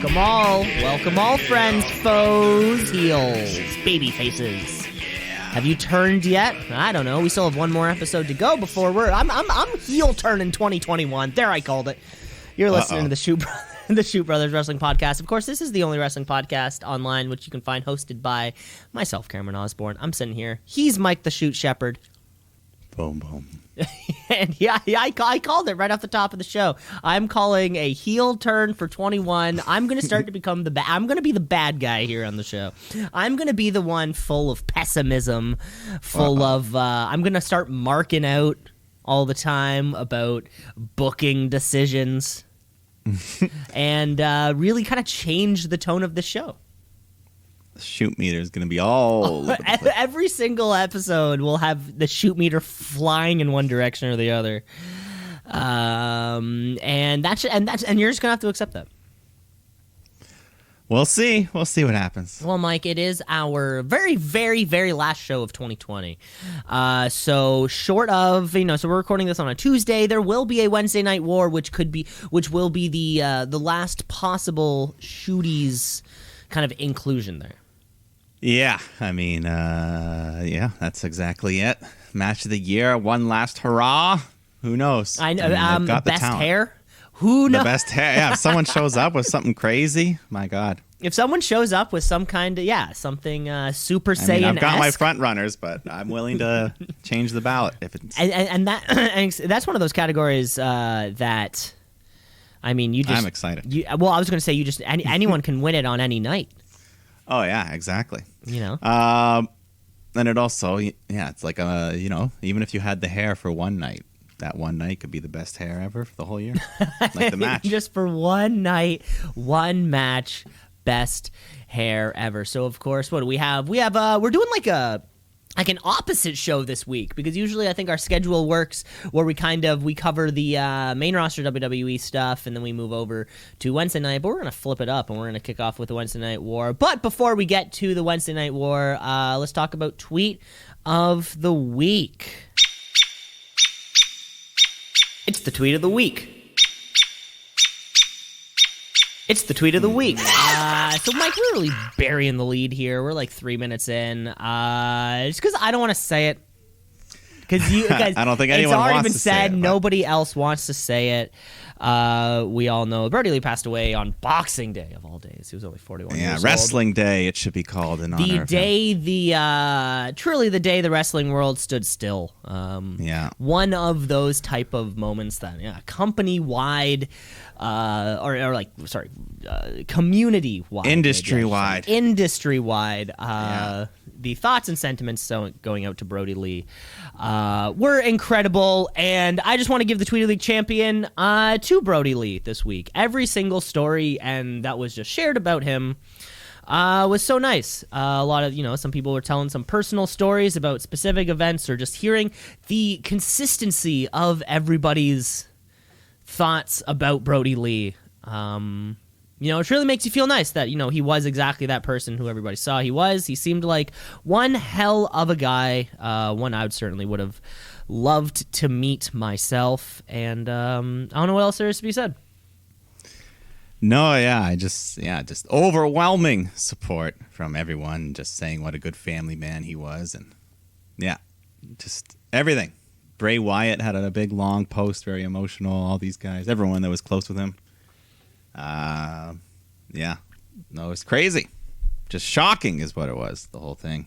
Welcome all, friends, foes, heels, baby faces. Have you turned yet? I don't know. We still have one more episode to go before I'm heel turn in 2021. There, I called it. You're listening to the Shoot Brothers Wrestling Podcast. Of course, this is the only wrestling podcast online which you can find hosted by myself, Cameron Osborne. I'm sitting here. He's Mike the Shoot Shepherd. Boom, boom. And I called it right off the top of the show. I'm calling a heel turn for 21. I'm going to start to become I'm going to be the bad guy here on the show. I'm going to be the one full of pessimism, I'm going to start marking out all the time about booking decisions and really kind of change the tone of the show. The shoot meter is going to be all over the place. Every single episode will have the shoot meter flying in one direction or the other, and you're just gonna have to accept that. We'll see what happens. Well, Mike, it is our very, very, very last show of 2020. So short of, so we're recording this on a Tuesday. There will be a Wednesday Night War, which will be the last possible Shooties kind of inclusion there. Yeah, I mean, that's exactly it. Match of the year, one last hurrah. Who knows? I know. The best hair. Who knows? The best hair. Yeah, if someone shows up with something crazy, my God. If someone shows up with some kind of something Super Saiyan-esque. I've got my front runners, but I'm willing to change the ballot if it's. And that's one of those categories that. I mean, I'm excited. I was going to say anyone can win it on any night. Oh yeah, exactly. And it also, it's like even if you had the hair for one night, that one night could be the best hair ever for the whole year, like the match. Just for one night, one match, best hair ever. So of course, what do we have? We're doing like an opposite show this week, because usually I think our schedule works where we cover the main roster WWE stuff and then we move over to Wednesday night, but we're going to flip it up and we're going to kick off with the Wednesday Night War. But before we get to the Wednesday Night War, let's talk about Tweet of the Week. It's the Tweet of the Week. It's the Tweet of the Week. So, Mike, we're really burying the lead here. We're like 3 minutes in. Just because I don't want to say it. Because I don't think anyone it's already wants been to said. say it, Nobody else wants to say it. We all know Brodie Lee passed away on Boxing Day of all days. He was only 41 years old. Yeah, Wrestling Day, it should be called in honor of him. Truly the day the wrestling world stood still. One of those type of moments that, company-wide, community-wide. Industry-wide. The thoughts and sentiments going out to Brodie Lee were incredible, and I just want to give the Tweet of the Week champion to Brodie Lee this week. Every single story and that was just shared about him was so nice. A lot of, some people were telling some personal stories about specific events or just hearing the consistency of everybody's thoughts about Brodie Lee. It really makes you feel nice that, he was exactly that person who everybody saw he was. He seemed like one hell of a guy, one I would have loved to meet myself, and I don't know what else there is to be said. No, yeah, just overwhelming support from everyone, just saying what a good family man he was, and just everything. Bray Wyatt had a big, long post, very emotional, all these guys, everyone that was close with him. No, it was crazy. Just shocking is what it was, the whole thing.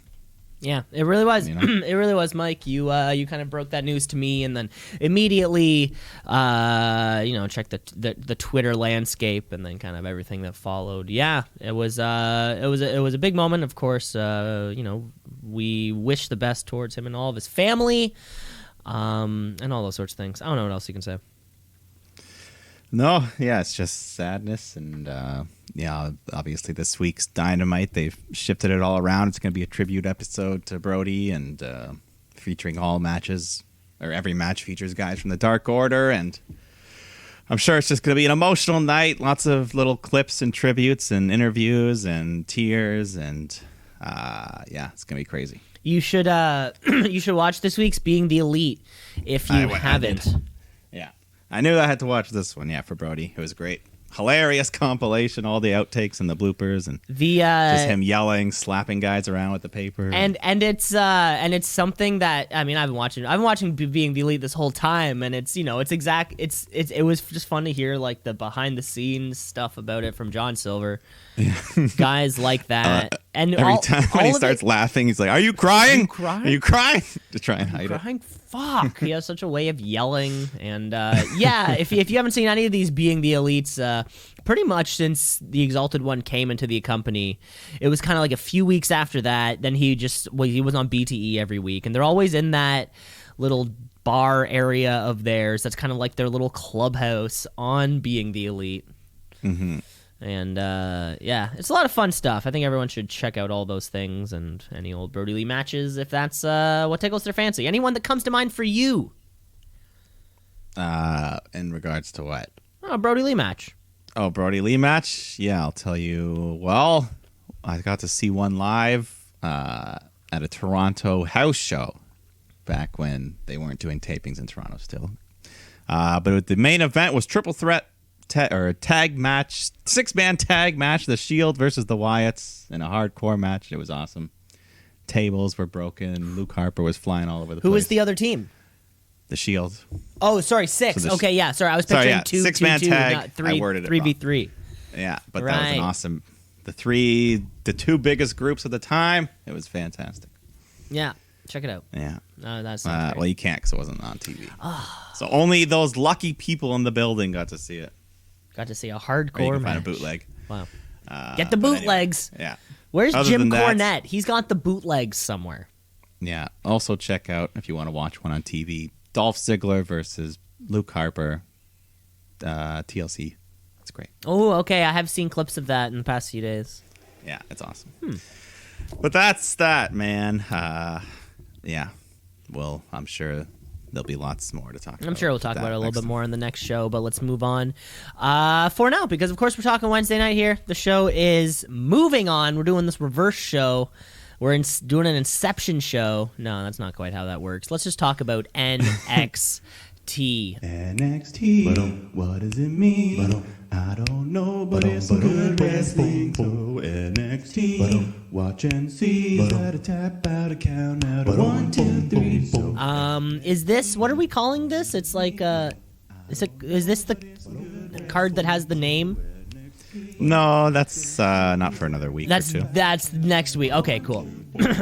Yeah, it really was. It really was, Mike. You kind of broke that news to me, and then immediately, checked the Twitter landscape, and then kind of everything that followed. Yeah, it was a big moment. Of course, we wish the best towards him and all of his family, and all those sorts of things. I don't know what else you can say. No, yeah, it's just sadness, and obviously this week's Dynamite, they've shifted it all around. It's going to be a tribute episode to Brodie, and featuring all matches, or every match features guys from the Dark Order, and I'm sure it's just going to be an emotional night. Lots of little clips and tributes and interviews and tears, and it's going to be crazy. You should watch this week's Being the Elite if you haven't. Yeah. I knew I had to watch this one, for Brodie. It was great. hilarious compilation, all the outtakes and the bloopers, and the just him yelling, slapping guys around with the paper. And it's something that I've been watching Being the Elite this whole time, and it was just fun to hear like the behind the scenes stuff about it from John Silver. Guys like that. And every time when he starts laughing, he's like, "Are you crying? Are you crying? To try and hide it. Fuck. He has such a way of yelling. And if you haven't seen any of these Being the Elites, pretty much since the Exalted One came into the company, it was kind of like a few weeks after that. Then he was on BTE every week, and they're always in that little bar area of theirs. That's kind of like their little clubhouse on Being the Elite. Mm-hmm. And it's a lot of fun stuff. I think everyone should check out all those things and any old Brodie Lee matches if that's what tickles their fancy. Anyone that comes to mind for you? In regards to what? Oh, Brodie Lee match. Oh, Brodie Lee match? Yeah, I'll tell you. Well, I got to see one live at a Toronto house show back when they weren't doing tapings in Toronto still. But the main event was triple threat tag match, 6-man tag match, the Shield versus the Wyatts in a hardcore match. It was awesome. Tables were broken. Luke Harper was flying all over the place. Who was the other team? The Shield. Oh, sorry, 6. So okay, yeah. Sorry, I was picturing 2, 6-man 2, tag. not 3, I worded it 3v3. Yeah, but that was an awesome. The two biggest groups at the time. It was fantastic. Yeah, check it out. Yeah. That's well, you can't because it wasn't on TV. So only those lucky people in the building got to see it. Got to see a hardcore or you can match. find a bootleg. Wow. Get the bootlegs. Anyway, yeah. Where's Jim Cornette? He's got the bootlegs somewhere. Yeah. Also check out, if you want to watch one on TV, Dolph Ziggler versus Luke Harper, TLC. It's great. Oh, okay. I have seen clips of that in the past few days. Yeah, it's awesome. But that's that, man. Yeah. Well, I'm sure there'll be lots more to talk about. I'm sure we'll talk about it a little bit more in the next show, but let's move on for now, because, of course, we're talking Wednesday night here. The show is moving on. We're doing this reverse show. We're doing an Inception show. No, that's not quite how that works. Let's just talk about NXT. NXT, what does it mean? I don't know, but it's some good wrestling. So NXT, watch and see. Gotta tap out a count out of 1, 2, 3. So. Is this, what are we calling this? It's like, is this the card that has the name? No, that's not for another week or two. That's next week. Okay, cool.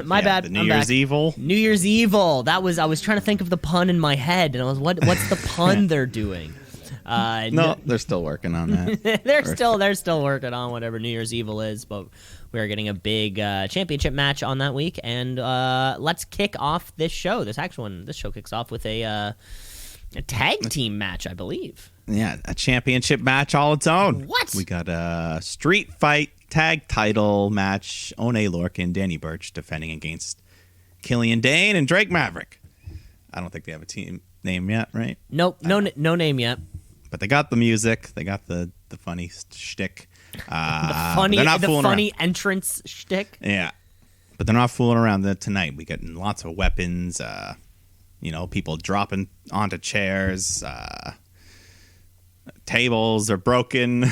My bad. The New Year's Evil. New Year's Evil. I was trying to think of the pun in my head, and I was, what's the pun they're doing? No, they're still working on that. they're still working on whatever New Year's Evil is, but we are getting a big championship match on that week, and let's kick off this show. This show kicks off with a tag team match, I believe. Yeah, a championship match all its own. What? We got a street fight tag title match. Oney Lorcan, Danny Burch defending against Killian Dane and Drake Maverick. I don't think they have a team name yet, right? Nope, no name yet. But they got the music. They got the funny shtick. the funny entrance shtick. Yeah, but they're not fooling around tonight. We got lots of weapons. People dropping onto chairs. Tables are broken.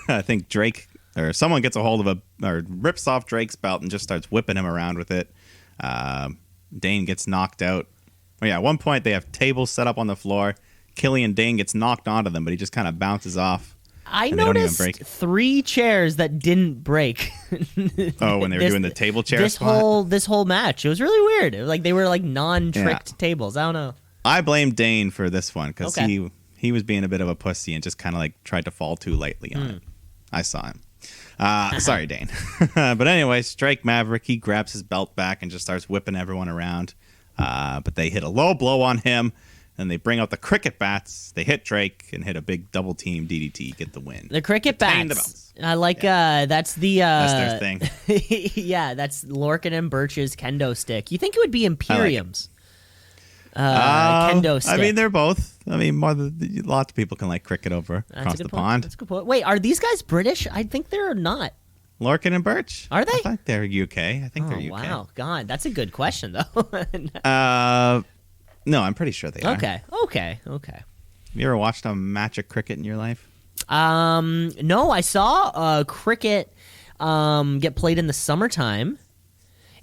I think Drake or someone gets a hold of or rips off Drake's belt and just starts whipping him around with it. Dane gets knocked out. Oh yeah, at one point they have tables set up on the floor. Killian Dane gets knocked onto them, but he just kind of bounces off. I noticed 3 chairs that didn't break. Oh, when they were doing the table chair spot? This whole match. It was really weird. It was like they were like non-tricked tables. I don't know. I blame Dane for this one because he was being a bit of a pussy and just kind of like tried to fall too lightly on it. I saw him. Sorry, Dane. But anyways, Drake Maverick, he grabs his belt back and just starts whipping everyone around. But they hit a low blow on him. And they bring out the cricket bats. They hit Drake and hit a big double team DDT, get the win. The cricket bats. I like that's the that's their thing. Yeah, that's Lorcan and Burch's kendo stick. You think it would be Imperium's kendo stick? I mean, they're both. I mean, lots of people can like cricket over across the pond. That's a good point. Wait, are these guys British? I think they're not. Lorcan and Burch. Are they? I think they're UK. I think they're UK. Wow, God, that's a good question though. No, I'm pretty sure they are. Okay. Have you ever watched a match of cricket in your life? No, I saw cricket get played in the summertime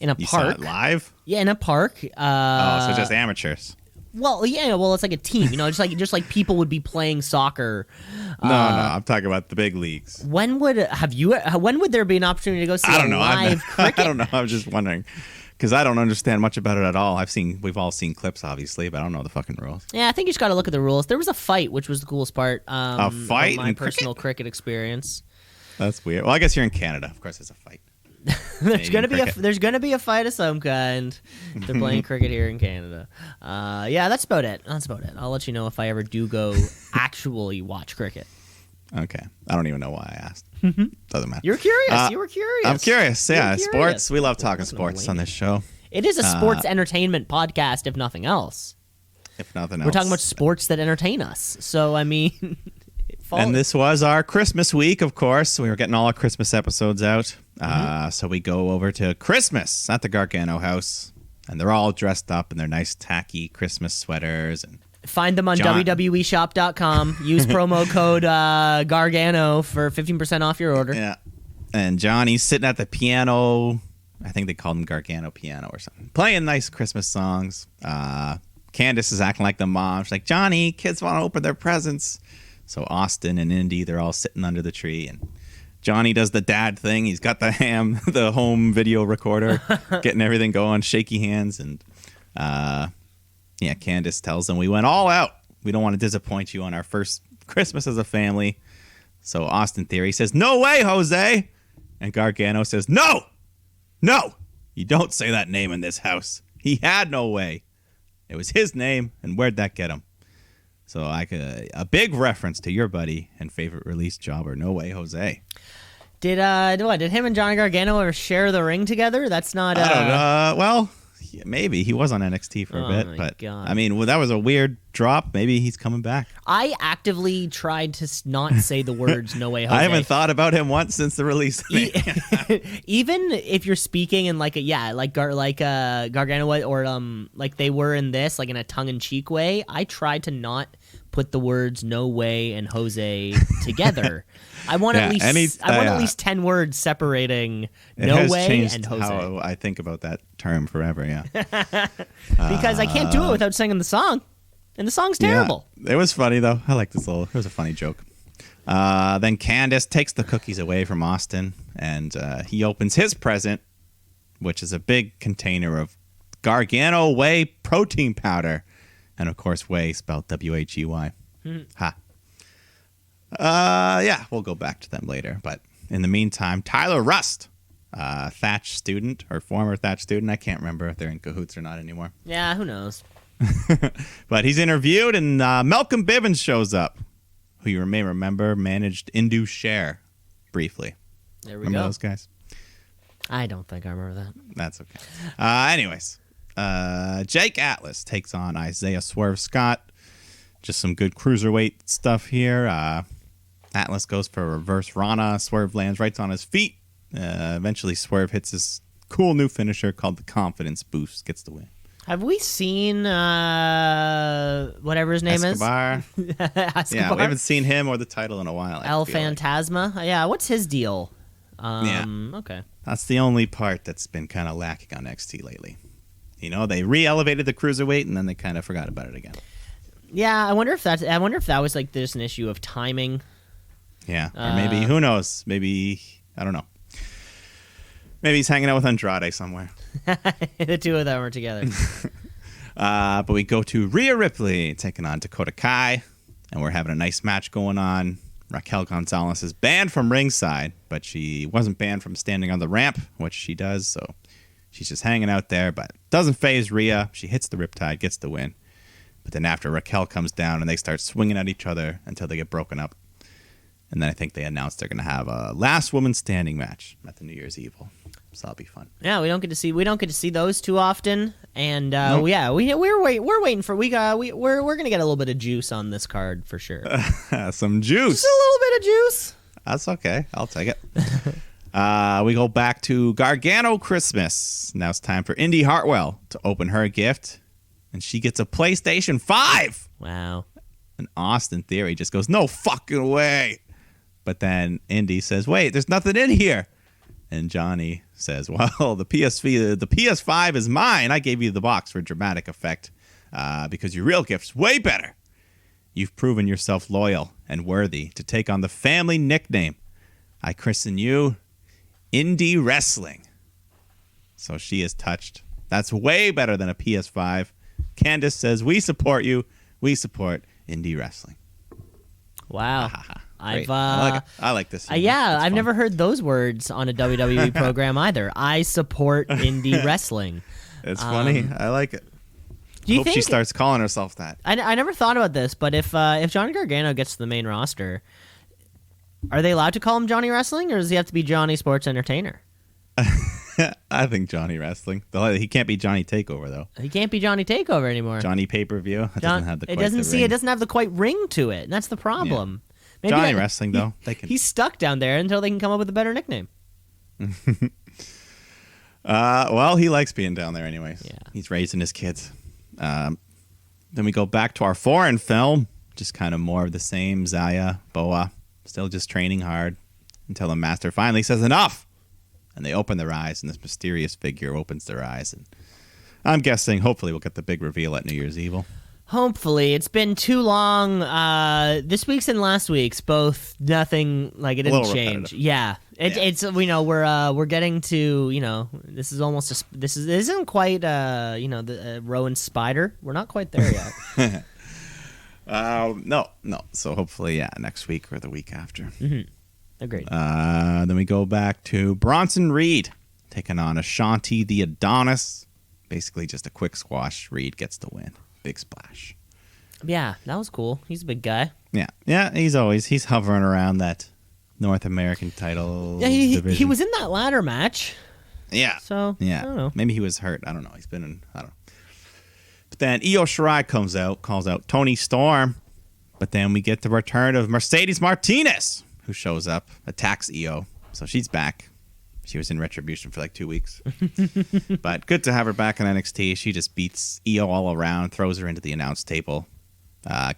in a You park. saw it live? Yeah, in a park. So just amateurs. Well, yeah, well, it's like a team, just like people would be playing soccer. No, I'm talking about the big leagues. When would there be an opportunity to go see I don't know. live cricket? I don't know. I was just wondering because I don't understand much about it at all. We've all seen clips, obviously, but I don't know the fucking rules. Yeah, I think you just got to look at the rules. There was a fight, which was the coolest part. A fight of my in personal cricket experience. That's weird. Well, I guess you're in Canada. Of course, it's a fight. There's gonna be a fight of some kind. They're playing cricket here in Canada. Yeah, that's about it. I'll let you know if I ever do go actually watch cricket. Okay. I don't even know why I asked. Doesn't matter. You're curious. You were curious. I'm curious. Yeah, You're sports. curious. We love talking sports on this show. It is a sports entertainment podcast, if nothing else. If nothing else. We're talking about sports that entertain us. So, I mean... And this was our Christmas week, of course. We were getting all our Christmas episodes out. So we go over to Christmas at the Gargano house. And they're all dressed up in their nice tacky Christmas sweaters. And find them on www.shop.com. Use promo code Gargano for 15% off your order. Yeah. And Johnny's sitting at the piano. I think they called him Gargano piano or something. Playing nice Christmas songs. Candace is acting like the mom. She's like, Johnny, kids want to open their presents. So Austin and Indy, they're all sitting under the tree, and Johnny does the dad thing. He's got the home video recorder, getting everything going, shaky hands, and Candace tells them we went all out. We don't want to disappoint you on our first Christmas as a family. So Austin Theory says, no way, Jose. And Gargano says, no, you don't say that name in this house. He had no way. It was his name, and where'd that get him? So a big reference to your buddy and favorite release jobber, No Way Jose. Did him and Johnny Gargano ever share the ring together? That's not. I don't know. Well, maybe he was on NXT for a bit, but God. I mean, that was a weird drop. Maybe he's coming back. I actively tried to not say the words "No Way Jose." I haven't thought about him once since the release. Even if you're speaking in Gargano or like they were in this, like in a tongue-in-cheek way, I tried to not put the words "No Way" and "Jose" together. I want at least 10 words separating "No Way" and "Jose." How I think about that term forever. Yeah, because I can't do it without singing the song. And the song's terrible. Yeah, it was funny, though. I like this it was a funny joke. Then Candace takes the cookies away from Austin, and he opens his present, which is a big container of Gargano Whey protein powder. And, of course, Whey spelled W-H-E-Y. Ha. We'll go back to them later. But in the meantime, Tyler Rust, Thatch student, or former Thatch student. I can't remember if they're in cahoots or not anymore. Yeah, who knows? But he's interviewed, and Malcolm Bivens shows up, who you may remember managed Indu Share briefly. There we remember go. Those guys? I don't think I remember that. That's okay. Anyways, Jake Atlas takes on Isaiah Swerve Scott. Just some good cruiserweight stuff here. Atlas goes for a reverse Rana. Swerve lands right on his feet. Eventually, Swerve hits his cool new finisher called the Confidence Boost. Gets the win. Have we seen whatever his name Escobar. is? Escobar? Yeah, we haven't seen him or the title in a while. El Phantasma? Like. Yeah, what's his deal? Okay. That's the only part that's been kind of lacking on NXT lately. They re-elevated the cruiserweight and then they kind of forgot about it again. Yeah, I wonder if that was like just an issue of timing. Yeah, or maybe who knows? Maybe I don't know. Maybe he's hanging out with Andrade somewhere. The two of them are together. But we go to Rhea Ripley taking on Dakota Kai, and we're having a nice match going on. Raquel Gonzalez is banned from ringside, but she wasn't banned from standing on the ramp, which she does, so she's just hanging out there, but doesn't phase Rhea. She hits the Riptide, gets the win. But then after Raquel comes down and they start swinging at each other until they get broken up. And then I think they announced they're going to have a last woman standing match at the New Year's Evil. So that'll be fun. Yeah, we don't get to see those too often, and Nope. Yeah, we're waiting for we're gonna get a little bit of juice on this card for sure. Some juice. Just a little bit of juice. That's okay. I'll take it. We go back to Gargano Christmas. Now it's time for Indy Hartwell to open her gift, and she gets a PlayStation 5. Wow. And Austin Theory just goes, no fucking way. But then Indy says, wait, there's nothing in here. And Johnny says, well, the PS5 is mine. I gave you the box for dramatic effect because your real gift's way better. You've proven yourself loyal and worthy to take on the family nickname. I christen you Indie Wrestling. So she is touched. That's way better than a PS5. Candice says, we support you. We support Indie Wrestling. Wow. I like this. Yeah, I've never heard those words on a WWE program either. I support indie wrestling. It's funny. I like it. Do you Hope think she starts calling herself that? I never thought about this, but if Johnny Gargano gets to the main roster, are they allowed to call him Johnny Wrestling, or does he have to be Johnny Sports Entertainer? I think Johnny Wrestling. He can't be Johnny Takeover though. He can't be Johnny Takeover anymore. Johnny Pay-Per-View. It doesn't have the it doesn't have the quite ring to it, and that's the problem. Yeah. Johnny Wrestling though. He's stuck down there until they can come up with a better nickname. Well, he likes being down there anyways. Yeah. He's raising his kids. Then we go back to our foreign film. Just kind of more of the same. Zaya, Boa, still just training hard until the master finally says enough. And they open their eyes, and this mysterious figure opens their eyes. And I'm guessing, hopefully, we'll get the big reveal at New Year's Evil. Hopefully. It's been too long. This week's and last week's, both nothing, like, it didn't change. Yeah. It's we're getting to, this is almost this isn't quite the Rowan Spider. We're not quite there yet. No. So hopefully, yeah, next week or the week after. Mm-hmm. Agreed. Then we go back to Bronson Reed taking on Ashanti the Adonis. Basically just a quick squash. Reed gets the win. Big splash. Yeah, that was cool. He's a big guy. Yeah. He's hovering around that North American title. Yeah, division. he was in that ladder match. Yeah. So yeah, I don't know. Maybe he was hurt. I don't know. He's been in. I don't know. But then Io Shirai comes out, calls out Tony Storm. But then we get the return of Mercedes Martinez, who shows up, attacks Io. So she's back. She was in Retribution for like 2 weeks. But good to have her back in NXT. She just beats Io all around, throws her into the announce table.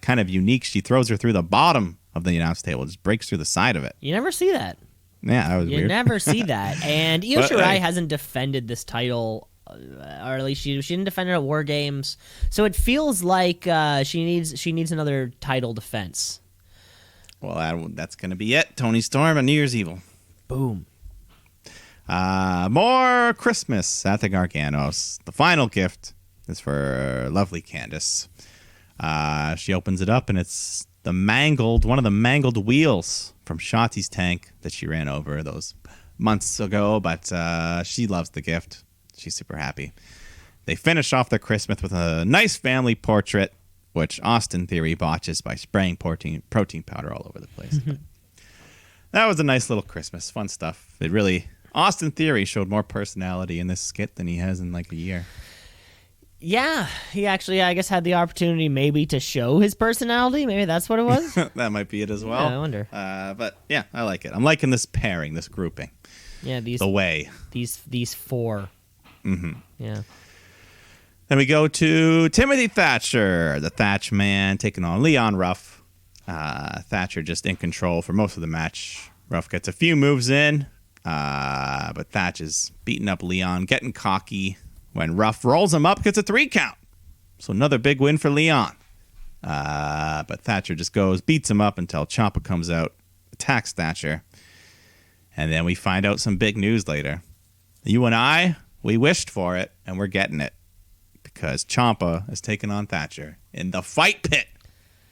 Kind of unique. She throws her through the bottom of the announce table, just breaks through the side of it. You never see that. Yeah, that was weird. You never see that. And Io Shirai hasn't defended this title, or at least she didn't defend it at War Games. So it feels like she needs another title defense. Well, that's going to be it. Tony Storm and New Year's Evil. Boom. More Christmas at the Garganos. The final gift is for lovely Candice. She opens it up, and it's one of the mangled wheels from Shotzi's tank that she ran over those months ago, but she loves the gift. She's super happy. They finish off their Christmas with a nice family portrait, which Austin Theory botches by spraying protein powder all over the place. That was a nice little Christmas. Fun stuff. Austin Theory showed more personality in this skit than he has in like a year. Yeah, he actually, I guess, had the opportunity maybe to show his personality. Maybe that's what it was. That might be it as well. Yeah, I wonder. But yeah, I like it. I'm liking this pairing, this grouping. Yeah, these four. Mm-hmm. Yeah. Then we go to Timothy Thatcher, the Thatch Man, taking on Leon Ruff. Thatcher just in control for most of the match. Ruff gets a few moves in. But Thatch is beating up Leon, getting cocky. When Ruff rolls him up, gets a 3 count. So another big win for Leon. But Thatcher just beats him up until Ciampa comes out, attacks Thatcher. And then we find out some big news later. You and I, we wished for it, and we're getting it. Because Ciampa is taking on Thatcher in the fight pit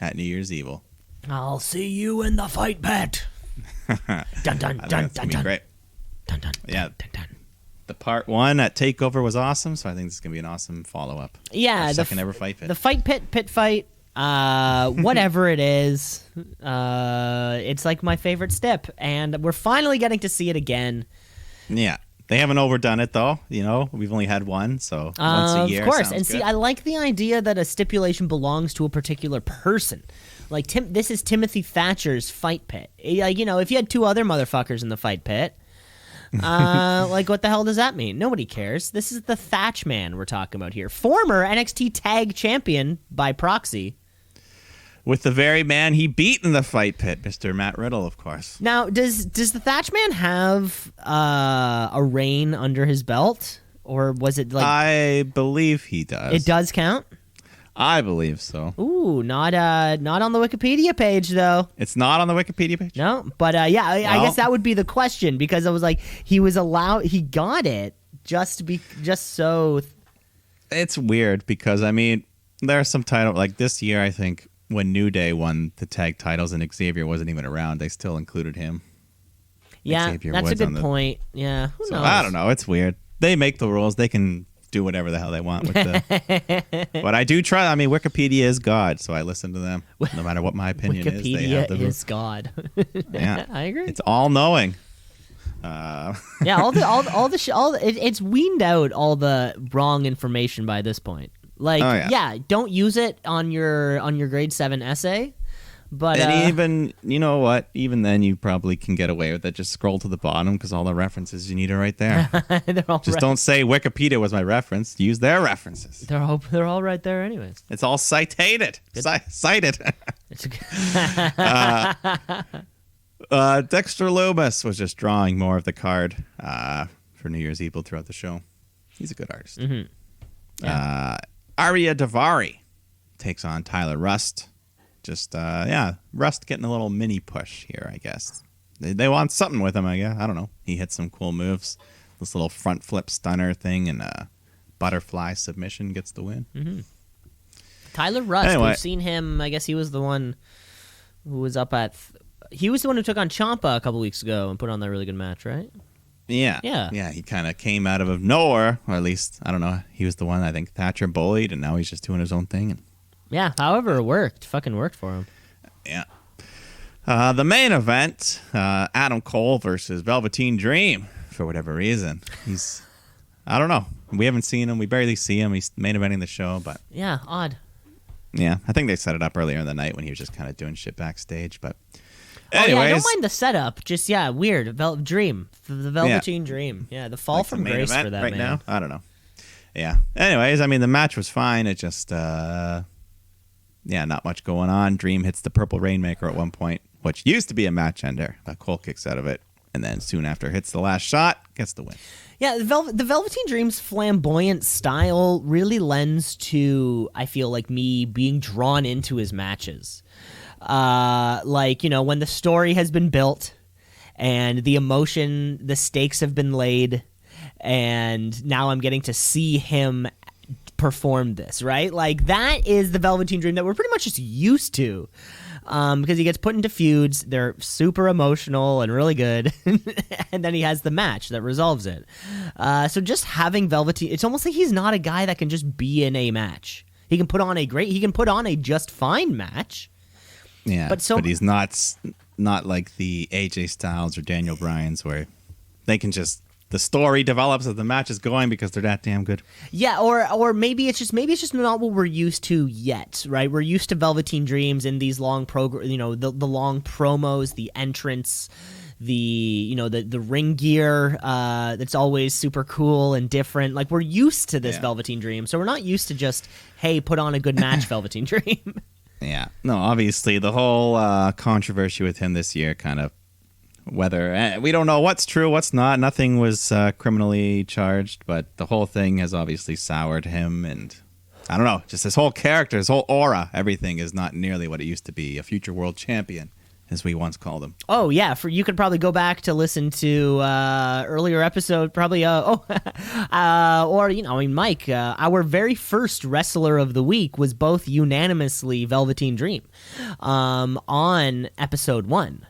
at New Year's Evil. I'll see you in the fight pit. Dun dun dun dun dun. Great. Dun dun. Yeah. Dun, dun. The part 1 at TakeOver was awesome, so I think this is going to be an awesome follow-up. Yeah. Our second ever fight pit. The fight pit fight, whatever it is, it's like my favorite step, and we're finally getting to see it again. Yeah. They haven't overdone it, though. We've only had one, so once a year. Of course. Sounds And good. see, I like the idea that a stipulation belongs to a particular person. Like, this is Timothy Thatcher's fight pit. Like, if you had 2 other motherfuckers in the fight pit, like, what the hell does that mean? Nobody cares. This is the Thatch Man we're talking about here. Former NXT Tag Champion by proxy. with the very man he beat in the fight pit, Mr. Matt Riddle, of course. Now, does the Thatch Man have a reign under his belt, or was it like? I believe he does. It does count. I believe so. Ooh, not on the Wikipedia page though. It's not on the Wikipedia page? No, but I guess that would be the question, because I was like, he got it just so. It's weird because, I mean, there are some titles, like this year, I think, when New Day won the tag titles and Xavier wasn't even around, they still included him. Yeah, Xavier that's a Woods good point. Yeah, who knows? I don't know. It's weird. They make the rules. They can do whatever the hell they want with the. But I do try. I mean, Wikipedia is God, so I listen to them. No matter what my opinion is, they have the Wikipedia is God. Yeah, I agree. It's all knowing. Yeah, it's weaned out all the wrong information by this point. Like, don't use it on your grade 7 essay. But and even, you know what? Even then, you probably can get away with it. Just scroll to the bottom because all the references you need are right there. Don't say Wikipedia was my reference. Use their references. They're all right there, anyways. It's all cited. Cited. Dexter Loomis was just drawing more of the card for New Year's Evil throughout the show. He's a good artist. Mm-hmm. Yeah. Arya Davari takes on Tyler Rust. Just, Rust getting a little mini push here, I guess. They want something with him, I guess. I don't know. He hit some cool moves. This little front flip stunner thing and butterfly submission gets the win. Mm-hmm. Tyler Rust, anyway. We've seen him. I guess he was the one who was up at... he was the one who took on Ciampa a couple weeks ago and put on that really good match, right? Yeah. He kind of came out of nowhere, or at least, I don't know. He was the one I think Thatcher bullied, and now he's just doing his own thing. And yeah, however, it worked. Fucking worked for him. Yeah. The main event, Adam Cole versus Velveteen Dream, for whatever reason. I don't know. We haven't seen him. We barely see him. He's main eventing the show, but... yeah, odd. Yeah, I think they set it up earlier in the night when he was just kind of doing shit backstage, but... anyways, I don't mind the setup. Just, weird. Dream. The Velveteen Dream. Yeah, the fall from grace for that right man. Now? I don't know. Yeah. Anyways, I mean, the match was fine. It just... not much going on. Dream hits the Purple Rainmaker at one point, which used to be a match ender, but Cole kicks out of it, and then soon after hits the last shot, gets the win. Yeah, the Velveteen Dream's flamboyant style really lends to, I feel like, me being drawn into his matches. When the story has been built and the emotion, the stakes have been laid, and now I'm getting to see him perform this, right? Like, that is the Velveteen Dream that we're pretty much just used to, because he gets put into feuds. They're super emotional and really good, and then he has the match that resolves it. So just having Velveteen, it's almost like he's not a guy that can just be in a match. He can put on a just fine match. Yeah, but he's not like the AJ Styles or Daniel Bryan's where they can just... the story develops as the match is going because they're that damn good. Yeah, or maybe it's just not what we're used to yet, right? We're used to Velveteen Dreams in these long the long promos, the entrance, the ring gear that's always super cool and different. Like, we're used to this Velveteen Dream, so we're not used to just, hey, put on a good match, Velveteen Dream. Yeah, no, obviously the whole controversy with him this year kind of. Whether we don't know what's true, what's not. Nothing was criminally charged, but the whole thing has obviously soured him, and I don't know, just his whole character, his whole aura, everything is not nearly what it used to be. A future world champion, as we once called him. Oh yeah, you could probably go back to listen to earlier episode, probably. Mike, our very first wrestler of the week was both unanimously Velveteen Dream, on episode 1.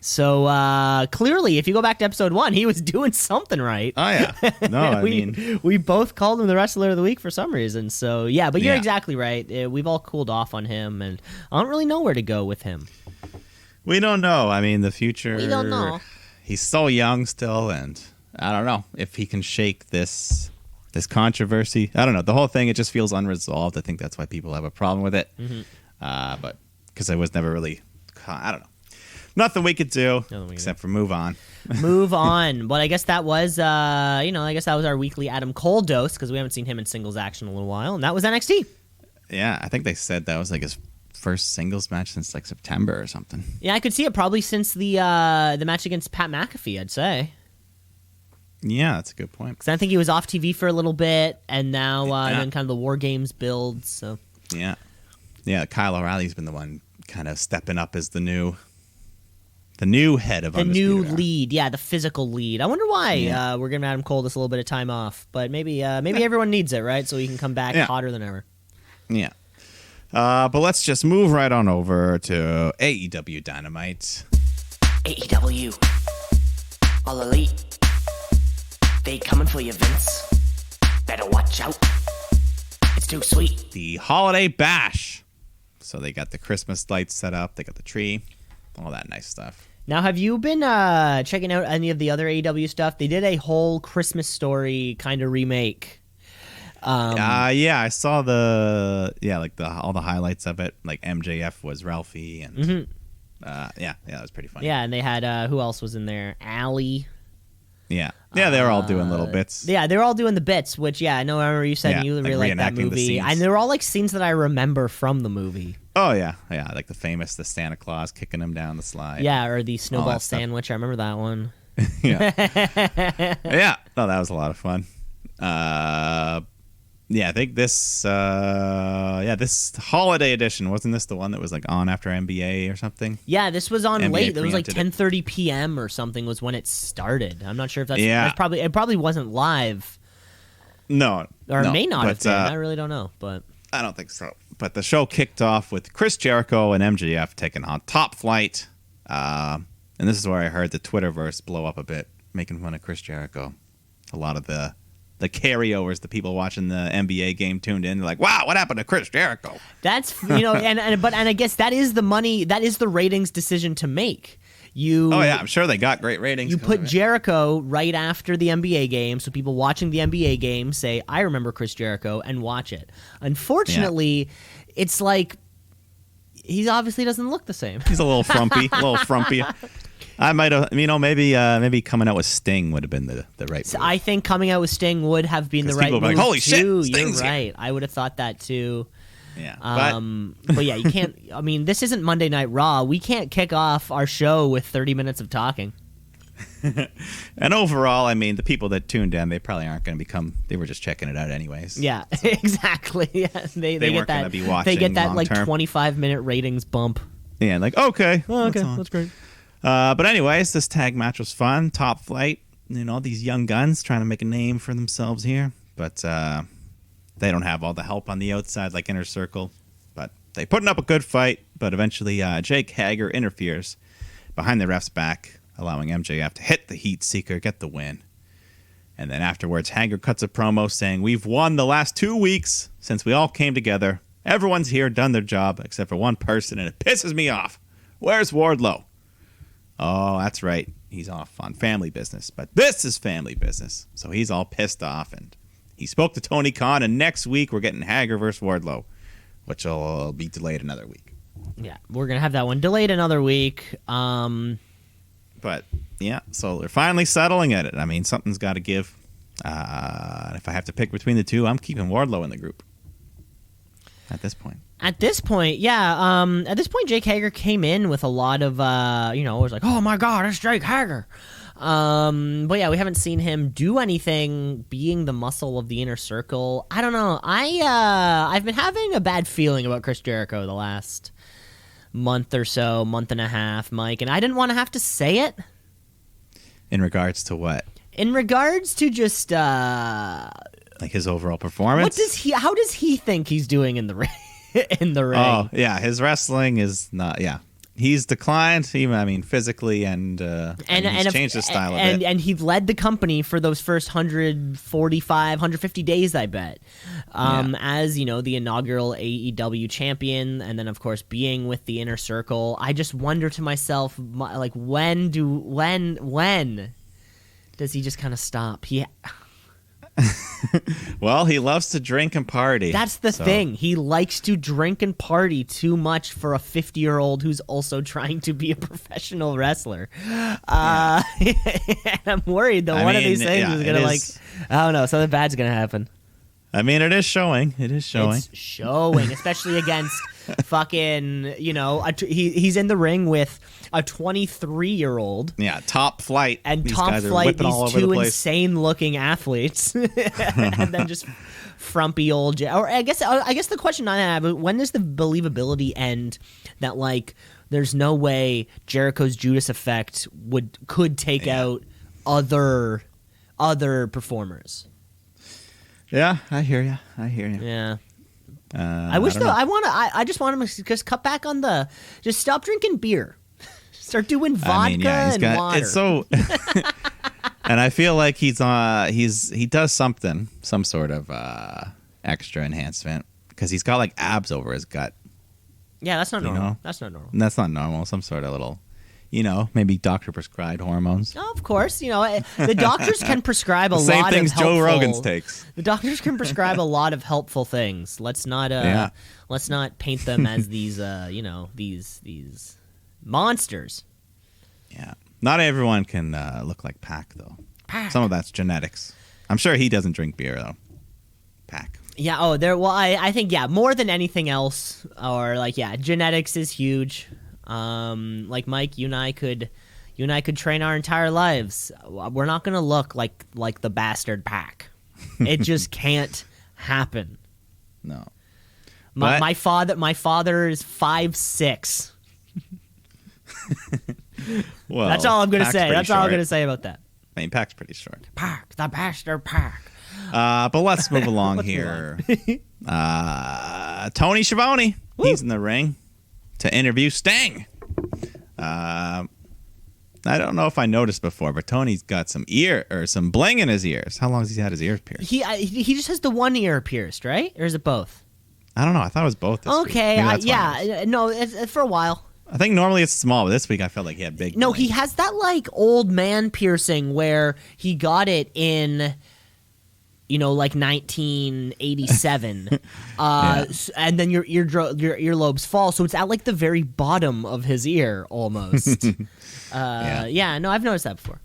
So clearly, if you go back to episode 1, he was doing something right. Oh yeah, no, we both called him the wrestler of the week for some reason. So yeah, but you're exactly right. We've all cooled off on him, and I don't really know where to go with him. We don't know. I mean, the future. We don't know. He's so young still, and I don't know if he can shake this controversy. I don't know. The whole thing, it just feels unresolved. I think that's why people have a problem with it. Mm-hmm. But because it was never really, I don't know. Nothing we could do except for move on. Move on. But I guess that was, our weekly Adam Cole dose, because we haven't seen him in singles action in a little while, and that was NXT. Yeah, I think they said that was like his first singles match since like September or something. Yeah, I could see it probably since the match against Pat McAfee, I'd say. Yeah, that's a good point. Because I think he was off TV for a little bit, and now then kind of the War Games builds. So yeah, Kyle O'Reilly's been the one kind of stepping up as the new head of Undisputed Era. Lead. Yeah, the physical lead. I wonder why we're giving Adam Cole this a little bit of time off, but maybe everyone needs it, right? So he can come back hotter than ever. Yeah. But let's just move right on over to AEW Dynamite. AEW. All Elite. They coming for you, Vince. Better watch out. It's too sweet. The Holiday Bash. So they got the Christmas lights set up. They got the tree. All that nice stuff. Now, have you been checking out any of the other AEW stuff? They did a whole Christmas Story kind of remake. Yeah, I saw all the highlights of it. Like MJF was Ralphie, and that was pretty funny. Yeah, and they had who else was in there? Allie. Yeah, they were all doing little bits. Yeah, they were all doing the bits, which I remember you said you really liked that movie, and they were all like scenes that I remember from the movie. Oh yeah, like the Santa Claus kicking him down the slide. Yeah, or the snowball sandwich. I remember that one. Yeah. No, that was a lot of fun. I think this holiday edition, wasn't this the one that was like on after NBA or something? Yeah, this was on late. It was like 10:30 p.m. or something was when it started. I'm not sure if that's probably wasn't live. No, it may not have been. I really don't know, but I don't think so. But the show kicked off with Chris Jericho and MJF taking on Top Flight, and this is where I heard the Twitterverse blow up a bit, making fun of Chris Jericho. A lot of the carryovers, the people watching the NBA game tuned in. They're like, "Wow, what happened to Chris Jericho?" That's and I guess that is the money, that is the ratings decision to make. I'm sure they got great ratings. You put Jericho right after the NBA game, so people watching the NBA game say, "I remember Chris Jericho," and watch it. Unfortunately, it's like he obviously doesn't look the same. He's a little frumpy, I might have, maybe coming out with Sting would have been the right move. I think coming out with Sting would have been the right move. Like, holy shit, Sting's You're right. I would have thought that too. Yeah. But yeah, you can't. I mean, this isn't Monday Night Raw. We can't kick off our show with 30 minutes of talking. And overall, I mean, the people that tuned in, they probably aren't going to become. They were just checking it out anyways. Yeah, so. Exactly. Yeah. They weren't going to be watching. They get that like 25-minute ratings bump. Yeah, like okay, that's great. But anyways, this tag match was fun. Top Flight, these young guns trying to make a name for themselves here, but they don't have all the help on the outside like Inner Circle. But they putting up a good fight. But eventually, Jake Hager interferes behind the ref's back, allowing MJF to hit the Heat Seeker, get the win. And then afterwards, Hager cuts a promo saying, "We've won the last 2 weeks since we all came together. Everyone's here, done their job, except for one person, and it pisses me off. Where's Wardlow?" Oh, that's right. He's off on family business. But this is family business. So he's all pissed off. And he spoke to Tony Khan. And next week, we're getting Hager versus Wardlow, which will be delayed another week. Yeah, we're going to have that one delayed another week. But, yeah, so they're finally settling at it. I mean, something's got to give. If I have to pick between the two, I'm keeping Wardlow in the group at this point. At this point, yeah. At this point, Jake Hager came in with a lot of, it was like, oh my God, it's Jake Hager. But yeah, we haven't seen him do anything being the muscle of the Inner Circle. I don't know. I've been having a bad feeling about Chris Jericho the last month or so, month and a half, Mike, and I didn't want to have to say it. In regards to what? In regards to just, like his overall performance? How does he think he's doing in the ring? In the ring. Oh, yeah. His wrestling is not, yeah. He's declined, physically, and he's changed his style a bit. And he led the company for those first 145, 150 days, I bet, as, the inaugural AEW champion, and then, of course, being with the Inner Circle. I just wonder to myself, like, when does he just kind of stop? Well, he loves to drink and party. That's the thing. He likes to drink and party too much for a 50-year-old who's also trying to be a professional wrestler. And I'm worried that one of these things is going to, I don't know, something bad's going to happen. I mean, it is showing. It's showing, especially against fucking, he's in the ring with a 23-year-old. Yeah, top flight. And these top guys are flight, whipping all these over the two place. insane-looking athletes. And then just frumpy old... Or I guess the question I have, when does the believability end that, like, there's no way Jericho's Judas effect could take out other performers? Yeah, I hear you. Yeah. I just want him to just cut back on just stop drinking beer. Start doing vodka and water. It's so, and I feel like he does some sort of extra enhancement because he's got like abs over his gut. Yeah, that's not normal. That's not normal. And that's not normal. Some sort of little, maybe doctor prescribed hormones. Oh, of course, the doctors can prescribe a lot of Same things helpful, Joe Rogan's takes. The doctors can prescribe a lot of helpful things. Let's not paint them as these these monsters. Yeah, not everyone can look like Pac though. Pac. Some of that's genetics. I'm sure he doesn't drink beer though. Pac. Yeah. Oh, I think more than anything else, or genetics is huge. Like Mike, you and I could train our entire lives. We're not gonna look like the bastard Pac. It just can't happen. No. My father is 5'6". Well, that's all I'm gonna Pac's say. pretty That's all I'm short. gonna say about that. I mean, Pac's pretty short. Pac, the bastard Pac. But let's move along here. Tony Schiavone. Woo. He's in the ring to interview Sting. I don't know if I noticed before, but Tony's got some bling in his ears. How long has he had his ears pierced? He just has the one ear pierced, right? Or is it both? I don't know. I thought it was both this week. Okay, Maybe that's why it was. no, it's for a while. I think normally it's small, but this week I felt like he had big. No, bling. he has that like old man piercing where he got it in, like 1987, and then your earlobes fall, so it's at like the very bottom of his ear almost. No, I've noticed that before.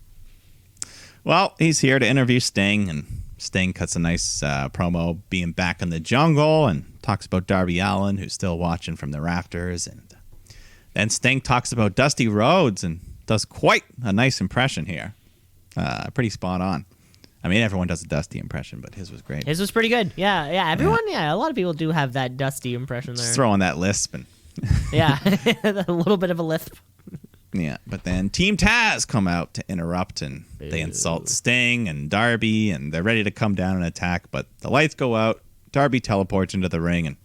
Well, he's here to interview Sting, and Sting cuts a nice promo being back in the jungle and talks about Darby Allin, who's still watching from the rafters, and then Sting talks about Dusty Rhodes and does quite a nice impression here. Pretty spot on. I mean, everyone does a Dusty impression, but his was great. His was pretty good. Yeah, everyone, a lot of people do have that Dusty impression there. Just throw on that lisp. And yeah, a little bit of a lisp. yeah, but then Team Taz come out to interrupt, and they insult Sting and Darby, and they're ready to come down and attack, but the lights go out. Darby teleports into the ring, and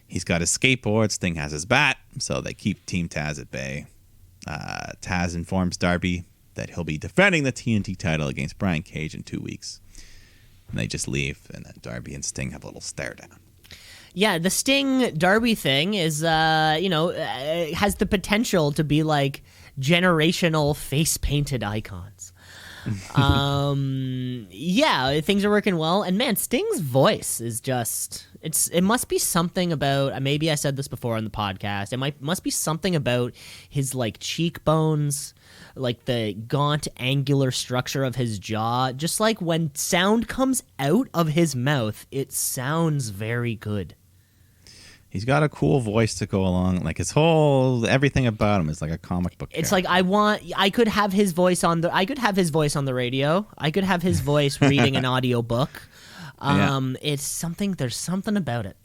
he's got his skateboard. Sting has his bat, so they keep Team Taz at bay. Taz informs Darby that he'll be defending the TNT title against Brian Cage in 2 weeks. And they just leave, and then Darby and Sting have a little stare down. Yeah, the Sting Darby thing is, has the potential to be like generational face painted icons. Things are working well, and man, Sting's voice is it must be something about, maybe I said this before on the podcast, must be something about his like cheekbones, like the gaunt angular structure of his jaw. Just like when sound comes out of his mouth, it sounds very good. He's got a cool voice to go along. Like everything about him is like a comic book. It's character. like I could have his voice on the radio. I could have his voice reading an audio book. It's something. There's something about it.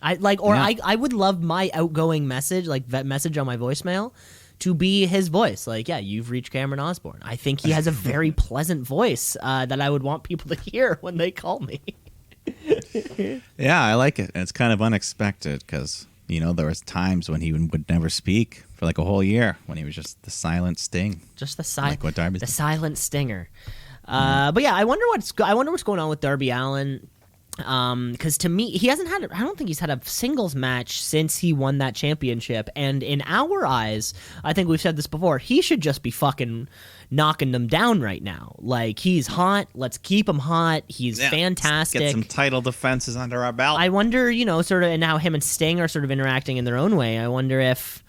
I would love my outgoing message, like that message on my voicemail, to be his voice. Like, yeah, you've reached Cameron Osborne. I think he has a very pleasant voice that I would want people to hear when they call me. Yeah, I like it. And it's kind of unexpected because, there was times when he would never speak for like a whole year, when he was just the silent Sting. Just the like what Darby's silent stinger. But yeah, I wonder what's going on with Darby Allin. Because to me, I don't think he's had a singles match since he won that championship. And in our eyes, I think we've said this before, he should just be fucking knocking them down right now. Like, he's hot. Let's keep him hot. He's fantastic. Get some title defenses under our belt. I wonder, sort of, and now him and Sting are sort of interacting in their own way. I wonder if,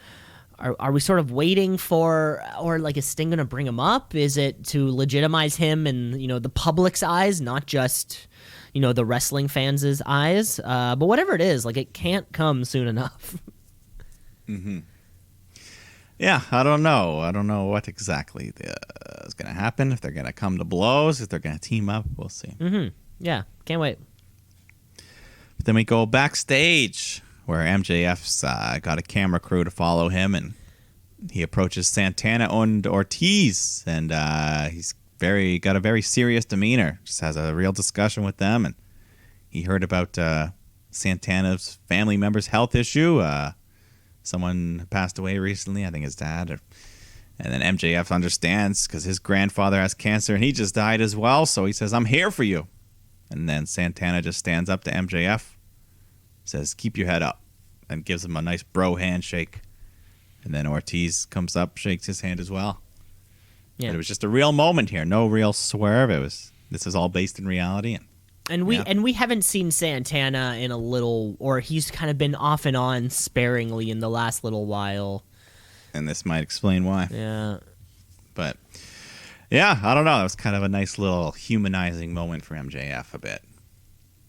are we sort of waiting for, or like, is Sting going to bring him up? Is it to legitimize him in, the public's eyes, not just, the wrestling fans' eyes? But whatever it is, like, it can't come soon enough. Yeah, I don't know. I don't know what exactly is going to happen. If they're going to come to blows, if they're going to team up, we'll see. Yeah, can't wait. But then we go backstage where MJF's got a camera crew to follow him, and he approaches Santana and Ortiz, and he's got a very serious demeanor. Just has a real discussion with them, and he heard about Santana's family member's health issue. Someone passed away recently, I think his dad. And then MJF understands because his grandfather has cancer and he just died as well. So he says, I'm here for you. And then Santana just stands up to MJF, says, keep your head up, and gives him a nice bro handshake. And then Ortiz comes up, shakes his hand as well. Yeah. But it was just a real moment here. No real swerve. This is all based in reality. And we haven't seen Santana in a little, or he's kind of been off and on sparingly in the last little while. And this might explain why. Yeah. But, yeah, I don't know. It was kind of a nice little humanizing moment for MJF a bit.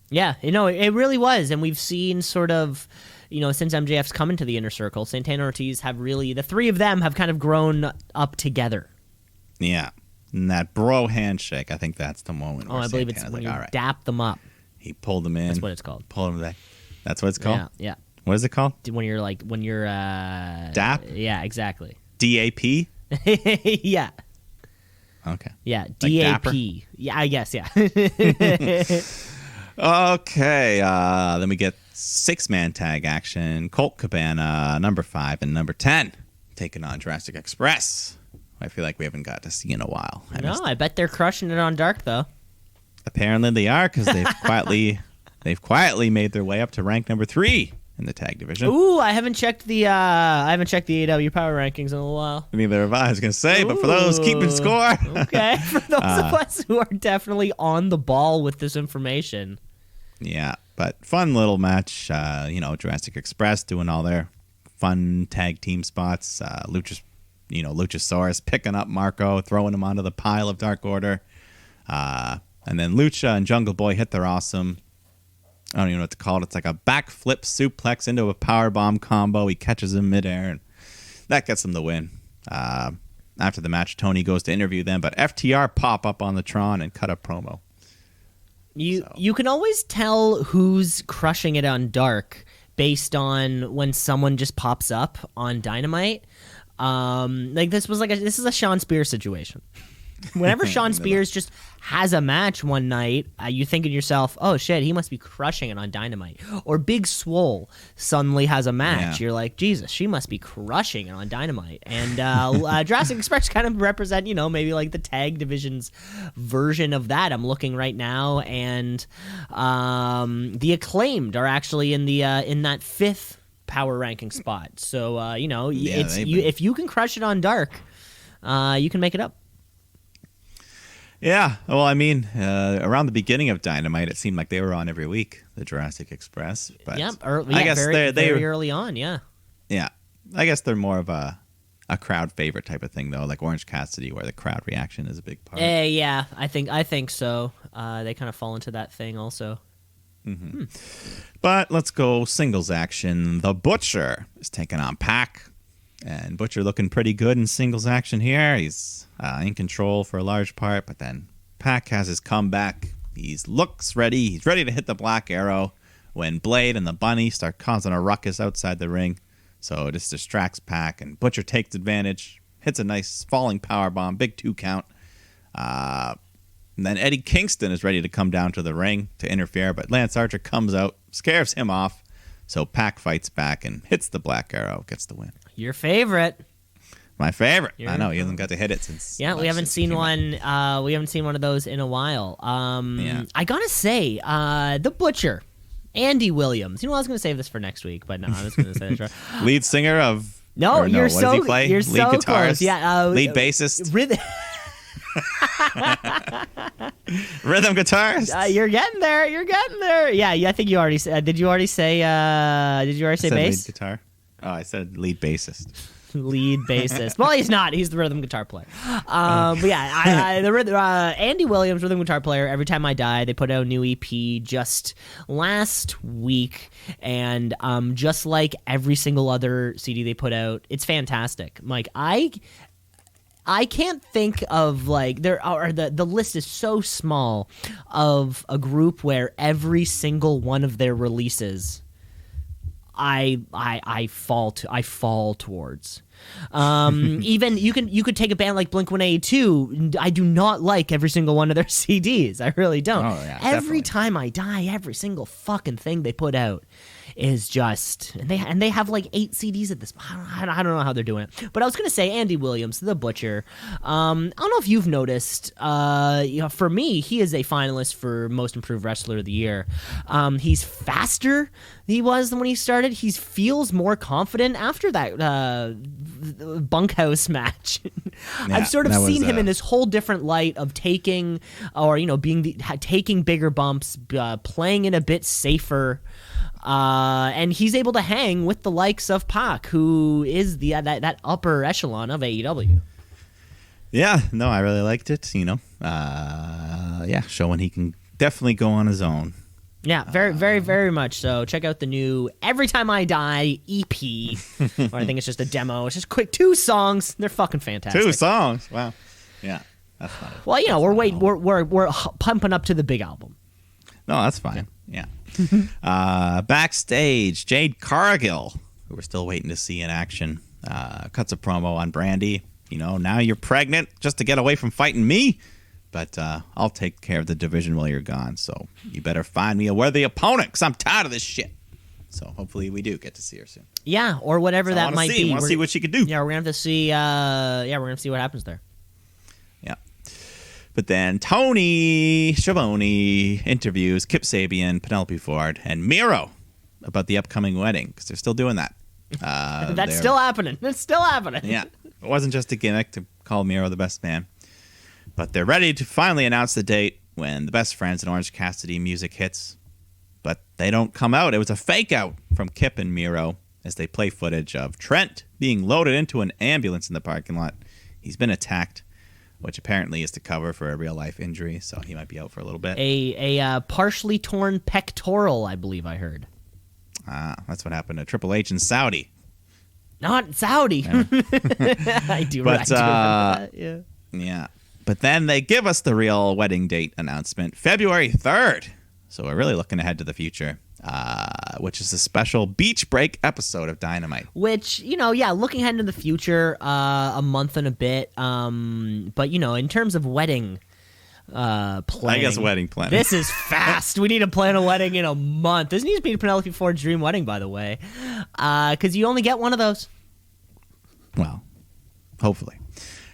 Yeah, it really was. And we've seen sort of, since MJF's come into the Inner Circle, Santana and Ortiz have really, the three of them have kind of grown up together. Yeah. And that bro handshake, I think that's the moment. I believe it's when you dap them up. He pulled them in. That's what it's called. Pulled them back. That's what it's called? Yeah. What is it called? When you're DAP? Yeah, exactly. DAP? Yeah. Okay. Yeah, like DAP. Yeah, I guess, yeah. Okay. Then we get 6-man tag action. Colt Cabana, number 5, and number 10 taking on Jurassic Express. I feel like we haven't got to see in a while. I bet they're crushing it on Dark, though. Apparently they are, because they've quietly made their way up to rank number 3 in the tag division. Ooh, I haven't checked the AEW Power Rankings in a while. Neither have I was going to say, but for those keeping score. Okay, for those of us who are definitely on the ball with this information. Yeah, but fun little match. Jurassic Express doing all their fun tag team spots. Luchasaurus picking up Marco, throwing him onto the pile of Dark Order. And then Lucha and Jungle Boy hit their awesome, I don't even know what to call it. It's like a backflip suplex into a powerbomb combo. He catches him midair, and that gets him the win. After the match, Tony goes to interview them, but FTR pop up on the Tron and cut a promo. You can always tell who's crushing it on Dark based on when someone just pops up on Dynamite. This is a Sean Spears situation. Whenever Sean Spears just has a match one night, you think to yourself, oh shit, he must be crushing it on Dynamite. Or Big Swole suddenly has a match. Yeah. You're like, Jesus, she must be crushing it on Dynamite. And Jurassic Express kind of represent, maybe like the tag division's version of that. I'm looking right now, and the Acclaimed are actually in that 5th power ranking spot. So if you can crush it on Dark, you can make it up. Yeah, well, around the beginning of Dynamite, it seemed like they were on every week, the Jurassic Express. But I guess very early on, yeah. Yeah, I guess they're more of a crowd favorite type of thing, though, like Orange Cassidy, where the crowd reaction is a big part. Yeah, I think so. They kind of fall into that thing also. Mm-hmm. But let's go singles action. The Butcher is taking on Pac. And Butcher looking pretty good in singles action here. He's in control for a large part, but then Pac has his comeback. He looks ready. He's ready to hit the Black Arrow when Blade and the Bunny start causing a ruckus outside the ring. So this distracts Pac, and Butcher takes advantage, hits a nice falling powerbomb, big 2 count. And then Eddie Kingston is ready to come down to the ring to interfere, but Lance Archer comes out, scares him off. So Pac fights back and hits the Black Arrow, gets the win. Your favorite. My favorite. I know he hasn't got to hit it since. Yeah, we haven't seen one. We haven't seen one of those in a while. I gotta say, the Butcher, Andy Williams. I was gonna save this for next week, but no, I was gonna say this. Lead singer of. No, you're so. Does he play? You're lead so guitarist, close. Yeah, lead bassist. Rhythm guitarist. You're getting there. Yeah, I think you already said. Did you already say? Bass? Lead guitar. Oh, I said lead bassist. lead bassist. Well, he's not. He's the rhythm guitar player. But yeah, Andy Williams, rhythm guitar player. Every Time I Die, they put out a new EP just last week, and just like every single other CD they put out, it's fantastic. Mike, I can't think of the list is so small of a group where every single one of their releases I fall towards. Even you could take a band like Blink-182. I do not like every single one of their CDs. I really don't. Oh, yeah, Every definitely. Time I Die, every single fucking thing they put out is just, and they have like 8 CDs at this. I don't know how they're doing it. But I was gonna say Andy Williams, the Butcher. I don't know if you've noticed. For me, he is a finalist for Most Improved Wrestler of the Year. He's faster than he was when he started. He feels more confident after that bunkhouse match. Yeah, I've sort of that was, seen him in this whole different light of taking, or taking bigger bumps, playing it a bit safer. And he's able to hang with the likes of Pac, who is that upper echelon of AEW. Yeah, no, I really liked it. Showing he can definitely go on his own. Yeah, very, very, very much so. Check out the new Every Time I Die EP. Or I think it's just a demo. It's just quick 2 songs. They're fucking fantastic. 2 songs. Wow. Yeah, that's fine. Well, we're pumping up to the big album. No, that's fine. Yeah. Backstage, Jade Cargill, who we're still waiting to see in action, cuts a promo on Brandy. Now you're pregnant just to get away from fighting me, but I'll take care of the division while you're gone. So you better find me a worthy opponent, because I'm tired of this shit. So hopefully we do get to see her soon. Yeah, or whatever that might be. I want to see what she can do. Yeah, we're gonna have to see. We're gonna see what happens there. Yeah. But then Tony Schiavone interviews Kip Sabian, Penelope Ford, and Miro about the upcoming wedding, because they're still doing that. That's still happening. It's still happening. Yeah. It wasn't just a gimmick to call Miro the best man. But they're ready to finally announce the date when the Best Friends and Orange Cassidy music hits. But they don't come out. It was a fake out from Kip and Miro as they play footage of Trent being loaded into an ambulance in the parking lot. He's been attacked, which apparently is to cover for a real-life injury, so he might be out for a little bit. A partially torn pectoral, I believe I heard. That's what happened to Triple H in Saudi. Not Saudi. I do remember that, yeah. Yeah. But then they give us the real wedding date announcement, February 3rd. So we're really looking ahead to the future, which is a special beach break episode of Dynamite. Which, looking ahead into the future, a month and a bit. But, in terms of wedding planning. I guess wedding planning. This is fast. We need to plan a wedding in a month. This needs to be Penelope Ford's dream wedding, by the way. Because you only get one of those. Well, hopefully.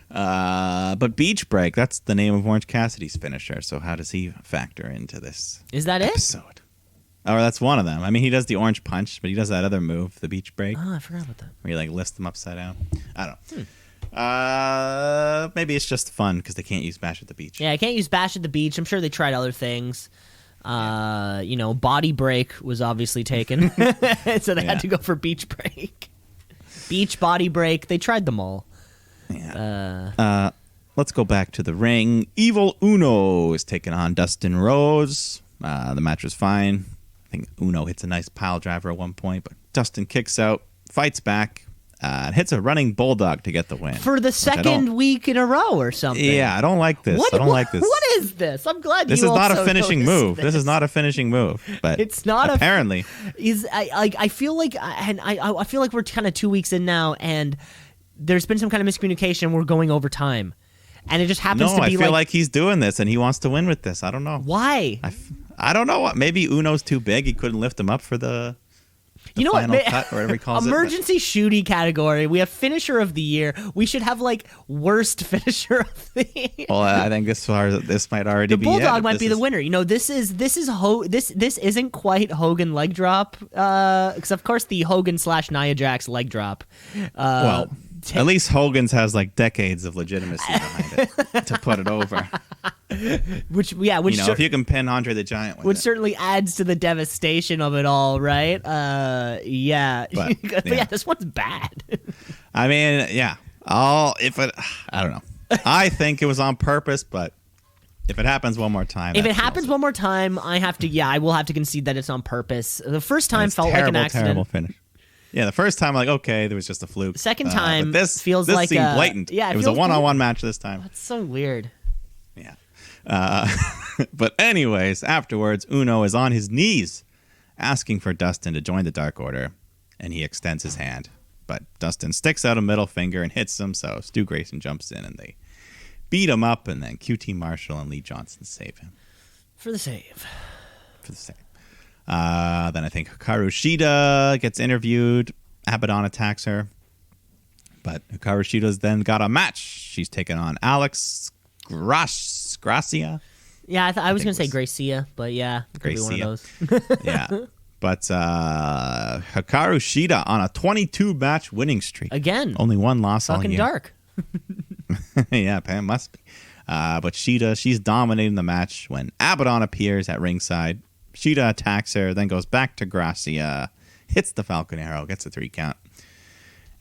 But Beach Break, that's the name of Orange Cassidy's finisher. So how does he factor into this Is that episode? Or that's one of them. I mean, he does the orange punch, but he does that other move, the Beach Break. Oh, I forgot about that. Where you lifts them upside down. I don't know. Maybe it's just fun because they can't use Bash at the Beach. Yeah, I can't use Bash at the Beach. I'm sure they tried other things. Body Break was obviously taken. So they had to go for Beach Break. Beach, Body Break. They tried them all. Yeah. Let's go back to the ring. Evil Uno is taking on Dustin Rhodes. The match was fine. I think Uno hits a nice pile driver at one point, but Dustin kicks out, fights back, and hits a running bulldog to get the win. For the second week in a row or something. Yeah, I don't like this. I don't like this. What is this? I'm glad this you is not also a finishing noticed move. This is not a finishing move. But it's not apparently. I feel like, and I feel like we're kind of 2 weeks in now, and there's been some kind of miscommunication. We're going over time, and it just happens to be I feel like he's doing this and he wants to win with this. I don't know why. I don't know what. Maybe Uno's too big. He couldn't lift him up for the final cut or whatever he calls Emergency shooty category. We have finisher of the year. We should have worst finisher of the year. Well, I think this might already be the bulldog might be the winner. This isn't quite Hogan leg drop, because of course the Hogan / Nia Jax leg drop. At least Hogan's has decades of legitimacy behind it to put it over. Which if you can pin Andre the Giant with which it. certainly adds to the devastation of it all, right? But yeah, this one's bad. I mean, yeah. I don't know. I think it was on purpose, but if it happens one more time, if it happens one more time, I will have to concede that it's on purpose. The first time felt like an accident. Terrible finish. Yeah, the first time, like, okay, there was just a fluke. Second time, but this feels this like seemed blatant. Yeah, it was a one-on-one match this time. That's so weird. Yeah. But anyways, afterwards, Uno is on his knees asking for Dustin to join the Dark Order, and he extends his hand. But Dustin sticks out a middle finger and hits him, so Stu Grayson jumps in, and they beat him up, and then QT Marshall and Lee Johnson save him. For the save. Then I think Hikaru Shida gets interviewed. Abaddon attacks her. But Hikaru Shida's then got a match. She's taking on Alex Gracia. Yeah, I was going to say Gracia, but yeah, it could be one of those. Yeah. But Hikaru Shida on a 22-match winning streak. Again. Only one loss all fucking year. dark. Yeah, Pam must be. But Shida, she's dominating the match when Abaddon appears at ringside. Shida attacks her, then goes back to Gracia, hits the Falcon Arrow, gets a 3 count.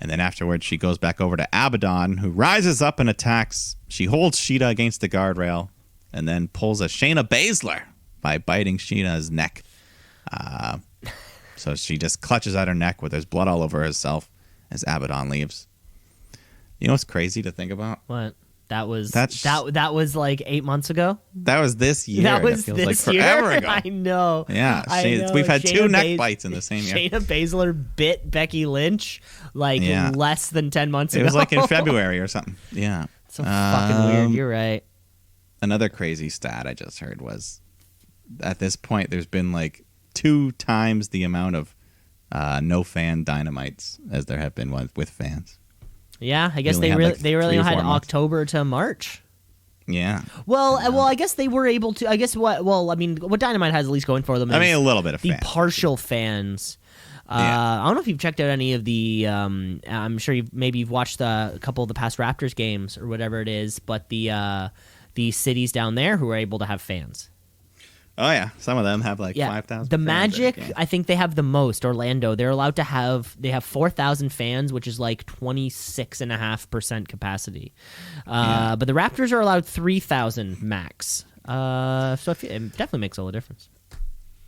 And then afterwards, she goes back over to Abaddon, who rises up and attacks. She holds Shida against the guardrail and then pulls a Shayna Baszler by biting Shida's neck. So she just clutches at her neck where there's blood all over herself as Abaddon leaves. You know what's crazy to think about? What? That was like 8 months ago. That was this year. That was feels this like forever year. ago. I know. Yeah, we've had two neck bites in the same year. Shayna Baszler bit Becky Lynch less than 10 months ago. It was like in February or something. Yeah. So fucking weird. You're right. Another crazy stat I just heard was at this point there's been like 2 times the amount of no fan dynamites as there have been with fans. Yeah, I guess they really had October to March. Yeah. Well, I guess they were able to. I guess what Dynamite has at least going for them. Is a little bit of the fans, partial fans. I don't know if you've checked out any of the. I'm sure you've watched a couple of the past Raptors games or whatever it is, but the cities down there who are able to have fans. Oh yeah, some of them have 5,000. The Magic, I think they have the most. Orlando, they're allowed to have 4,000 fans, which is like 26.5% capacity. But the Raptors are allowed 3,000 max. So it definitely makes all the difference.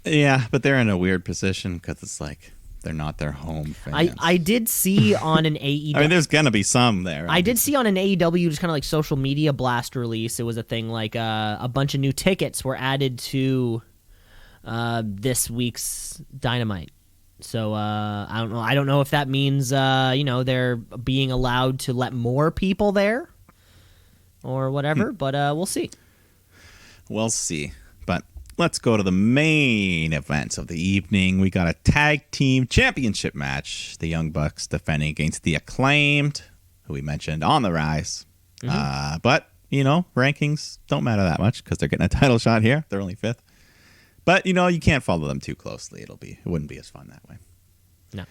Yeah, but they're in a weird position because it's like they're not their home fans. I did see on an AEW. I mean, there's gonna be some there. I did see on an AEW just kind of like social media blast release. It was a thing like a bunch of new tickets were added to this week's Dynamite. So I don't know. I don't know if that means they're being allowed to let more people there or whatever. But we'll see. We'll see. But let's go to the main events of the evening. We got a tag team championship match. The Young Bucks defending against the Acclaimed, who we mentioned on the rise. Mm-hmm. But, rankings don't matter that much because they're getting a title shot here. They're only 5th. But, you can't follow them too closely. It wouldn't be as fun that way. No.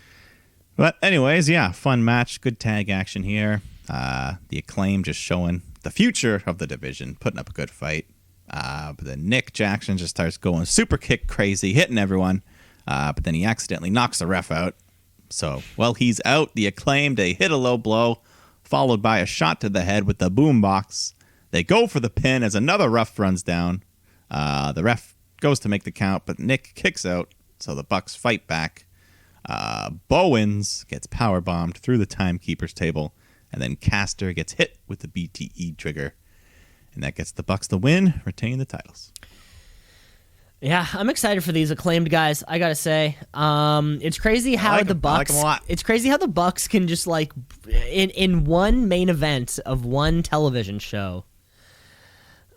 But anyways, yeah, fun match. Good tag action here. The Acclaimed just showing the future of the division, putting up a good fight. But then Nick Jackson just starts going super kick crazy, hitting everyone. But then he accidentally knocks the ref out. So while he's out, the Acclaimed, they hit a low blow, followed by a shot to the head with the boombox. They go for the pin as another ref runs down. The ref goes to make the count, but Nick kicks out. So the Bucks fight back. Bowens gets powerbombed through the timekeeper's table. And then Caster gets hit with the BTE trigger. And that gets the Bucks the win, retain the titles. Yeah, I'm excited for these Acclaimed guys. I gotta say, it's crazy how the Bucks. I like them a lot. It's crazy how the Bucks can just in one main event of one television show.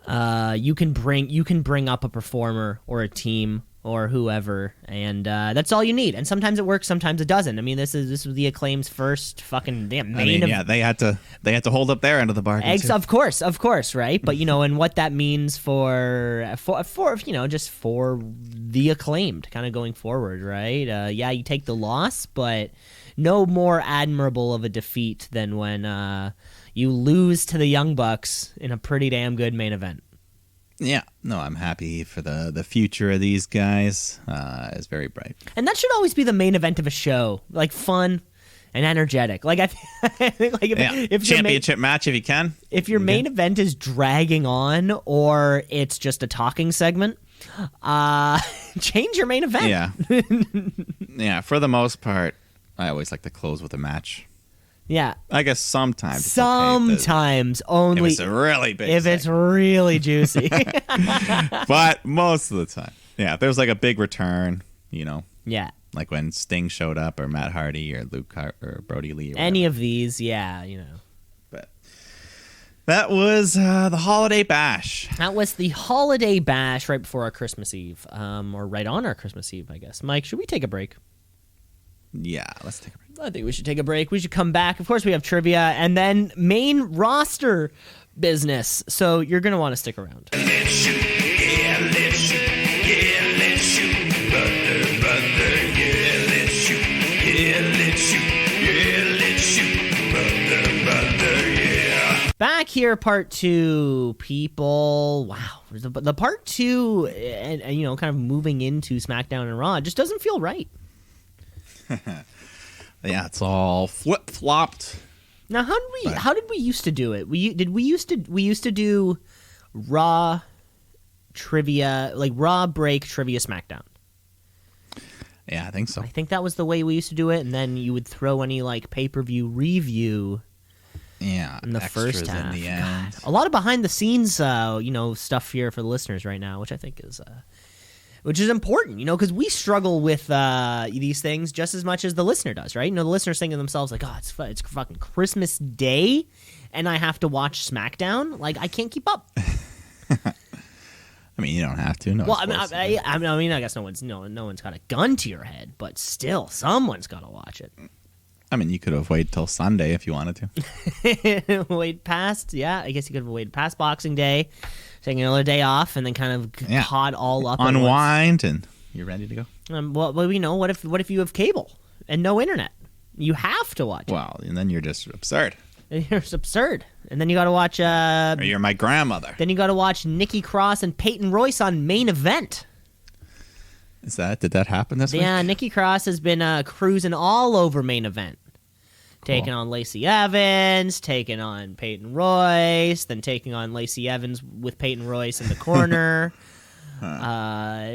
You can bring up a performer or a team or whoever, and that's all you need. And sometimes it works, sometimes it doesn't. I mean, this was the Acclaim's first fucking damn main event. Yeah, they had to hold up their end of the bargain. Of course, right? But and what that means for just for the Acclaimed kind of going forward, right? Yeah, you take the loss, but no more admirable of a defeat than when you lose to the Young Bucks in a pretty damn good main event. Yeah, no, I'm happy for the future of these guys. It's very bright. And that should always be the main event of a show. Like fun and energetic. Like I think, like if championship match if you can. If your main event is dragging on or it's just a talking segment, change your main event. Yeah, yeah. For the most part, I always like to close with a match. Yeah, I guess sometimes. Sometimes only if it's a really big. If it's really juicy. But most of the time, yeah. There's like a big return, Yeah. Like when Sting showed up, or Matt Hardy, or or Brodie Lee. Or any of these, yeah, But that was the Holiday Bash. That was the Holiday Bash right before our Christmas Eve, or right on our Christmas Eve, I guess. Mike, should we take a break? Yeah, let's take a break. I think we should take a break. We should come back. Of course, we have trivia and then main roster business. So you're going to want to stick around. Let's shoot, yeah, let's shoot, yeah, let's shoot, brother, yeah, let's shoot, yeah, let's shoot, yeah, let's shoot, brother, yeah. Back here, part 2, people. Wow. The part 2, and kind of moving into SmackDown and Raw just doesn't feel right. Yeah, it's all flip flopped. Now, how did we used to do it? We used to do Raw trivia, like Raw break trivia SmackDown. Yeah, I think so. I think that was the way we used to do it, and then you would throw any like pay-per-view review. Yeah, in the first half. In the end. God, a lot of behind the scenes, stuff here for the listeners right now, which I think is. Which is important, because we struggle with these things just as much as the listener does, right? The listener's thinking to themselves, like, oh, it's fucking Christmas Day, and I have to watch SmackDown? Like, I can't keep up. I mean, you don't have to. No. Well, I guess no one's got a gun to your head, but still, someone's got to watch it. I mean, you could have waited till Sunday if you wanted to. Wait past, yeah, I guess you could have waited past Boxing Day. Taking another day off and then kind of caught all up. Unwind and you're ready to go. Well, what if you have cable and no internet? You have to watch. Well, and then you're just absurd. You're just absurd. And then you got to watch. Or you're my grandmother. Then you got to watch Nikki Cross and Peyton Royce on Main Event. Did that happen this week? Yeah, Nikki Cross has been cruising all over Main Event. Taking on Lacey Evans, taking on Peyton Royce, then taking on Lacey Evans with Peyton Royce in the corner.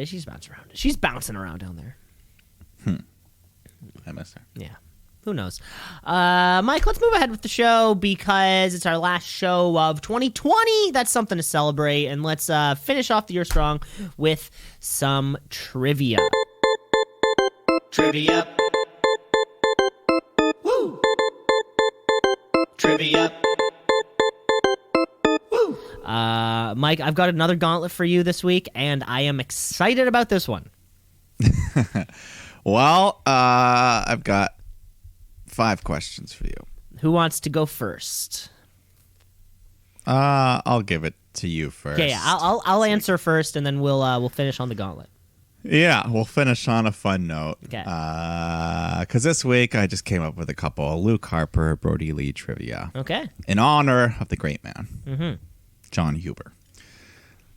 She's bouncing around down there. I missed her. Yeah. Who knows? Mike, let's move ahead with the show because it's our last show of 2020. That's something to celebrate. And let's finish off the year strong with some trivia. Trivia. Woo! Trivia. Woo! Mike, I've got another gauntlet for you this week, and I am excited about this one. Well, I've got 5 questions for you. Who wants to go first? I'll give it to you first. Okay, yeah, I'll answer first, and then we'll finish on the gauntlet. Yeah, we'll finish on a fun note. Okay. Because this week I just came up with a couple of Luke Harper, Brodie Lee trivia. Okay. In honor of the great man, John Huber.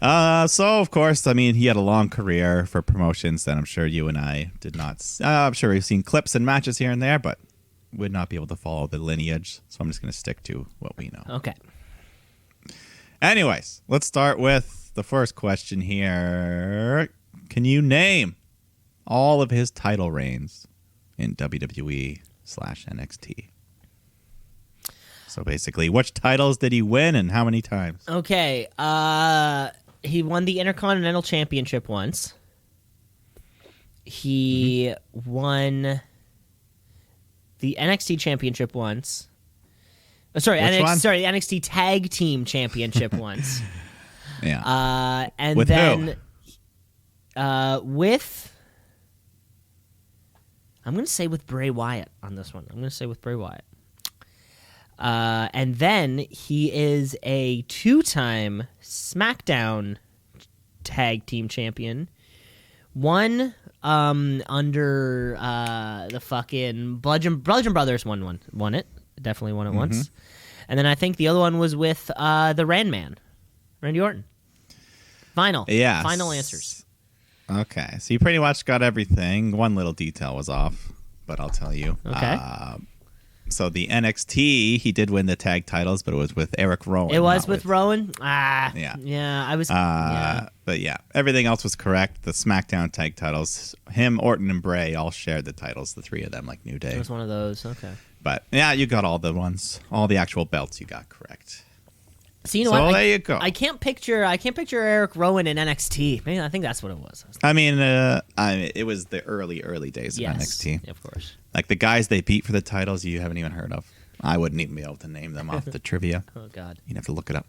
So, of course, I mean, he had a long career for promotions that I'm sure you and I did not. I'm sure we've seen clips and matches here and there, but would not be able to follow the lineage. So I'm just going to stick to what we know. Okay. Anyways, let's start with the first question here. Can you name all of his title reigns in WWE/NXT? So basically, which titles did he win and how many times? Okay. He won the Intercontinental Championship once. He won the NXT Championship once. Oh, sorry, the NXT Tag Team Championship once. Yeah. And with then who? With I'm going to say with Bray Wyatt on this one. And then he is a 2-time SmackDown Tag Team Champion. One under the fucking Bludgeon Brothers won it. Definitely won it once. And then I think the other one was with the Man, Randy Orton. Final answers. Okay, so you pretty much got everything. One little detail was off, but I'll tell you. Okay. So the NXT, he did win the tag titles, but it was with Eric Rowan. It was not with Rowan? Yeah. I was... yeah. But yeah, everything else was correct. The SmackDown tag titles, him, Orton, and Bray all shared the titles, the three of them, like New Day. It was one of those. Okay. But yeah, you got all the ones, all the actual belts you got correct. So you know So what? there you go. I can't picture Eric Rowan in NXT. Maybe I think that's what it was. I mean, it was the early days of NXT. Of course. Like the guys they beat for the titles you haven't even heard of. I wouldn't even be able to name them off the trivia. Oh, God. You'd have to look it up.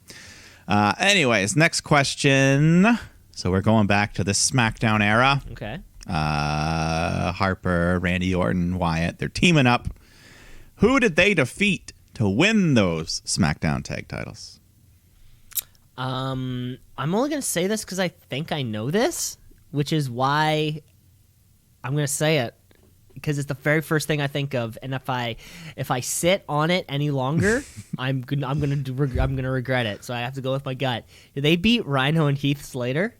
Anyways, next question. So we're going back to the SmackDown era. Okay. Harper, Randy Orton, Wyatt, they're teaming up. Who did they defeat to win those SmackDown tag titles? I'm only going to say this because I think I know this, which is why I'm going to say it, because it's the very first thing I think of, and if I sit on it any longer, I'm gonna regret it. So I have to go with my gut. Did they beat Rhino and Heath Slater?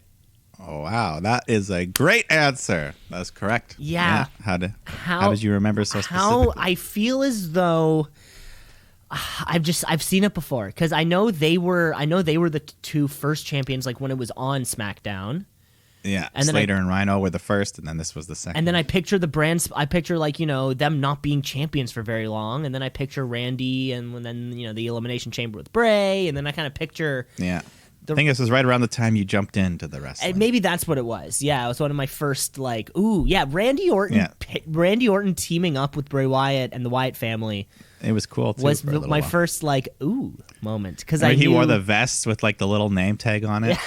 Oh wow, that is a great answer. That's correct. Yeah. How did you remember so specifically? How I feel as though I've seen it before, because I know they were the two first champions, like when it was on SmackDown. Yeah, and Slater and Rhino were the first, and then this was the second. And then I picture the brands. I picture them not being champions for very long, and then I picture Randy, and then the Elimination Chamber with Bray, and then I kind of picture. Yeah, I think this was right around the time you jumped into the wrestling. And maybe that's what it was. Yeah, it was one of my first Randy Orton. Yeah. Randy Orton teaming up with Bray Wyatt and the Wyatt family. It was cool too. Was for a little my while. first moment, because he wore the vest with like the little name tag on it. Yeah.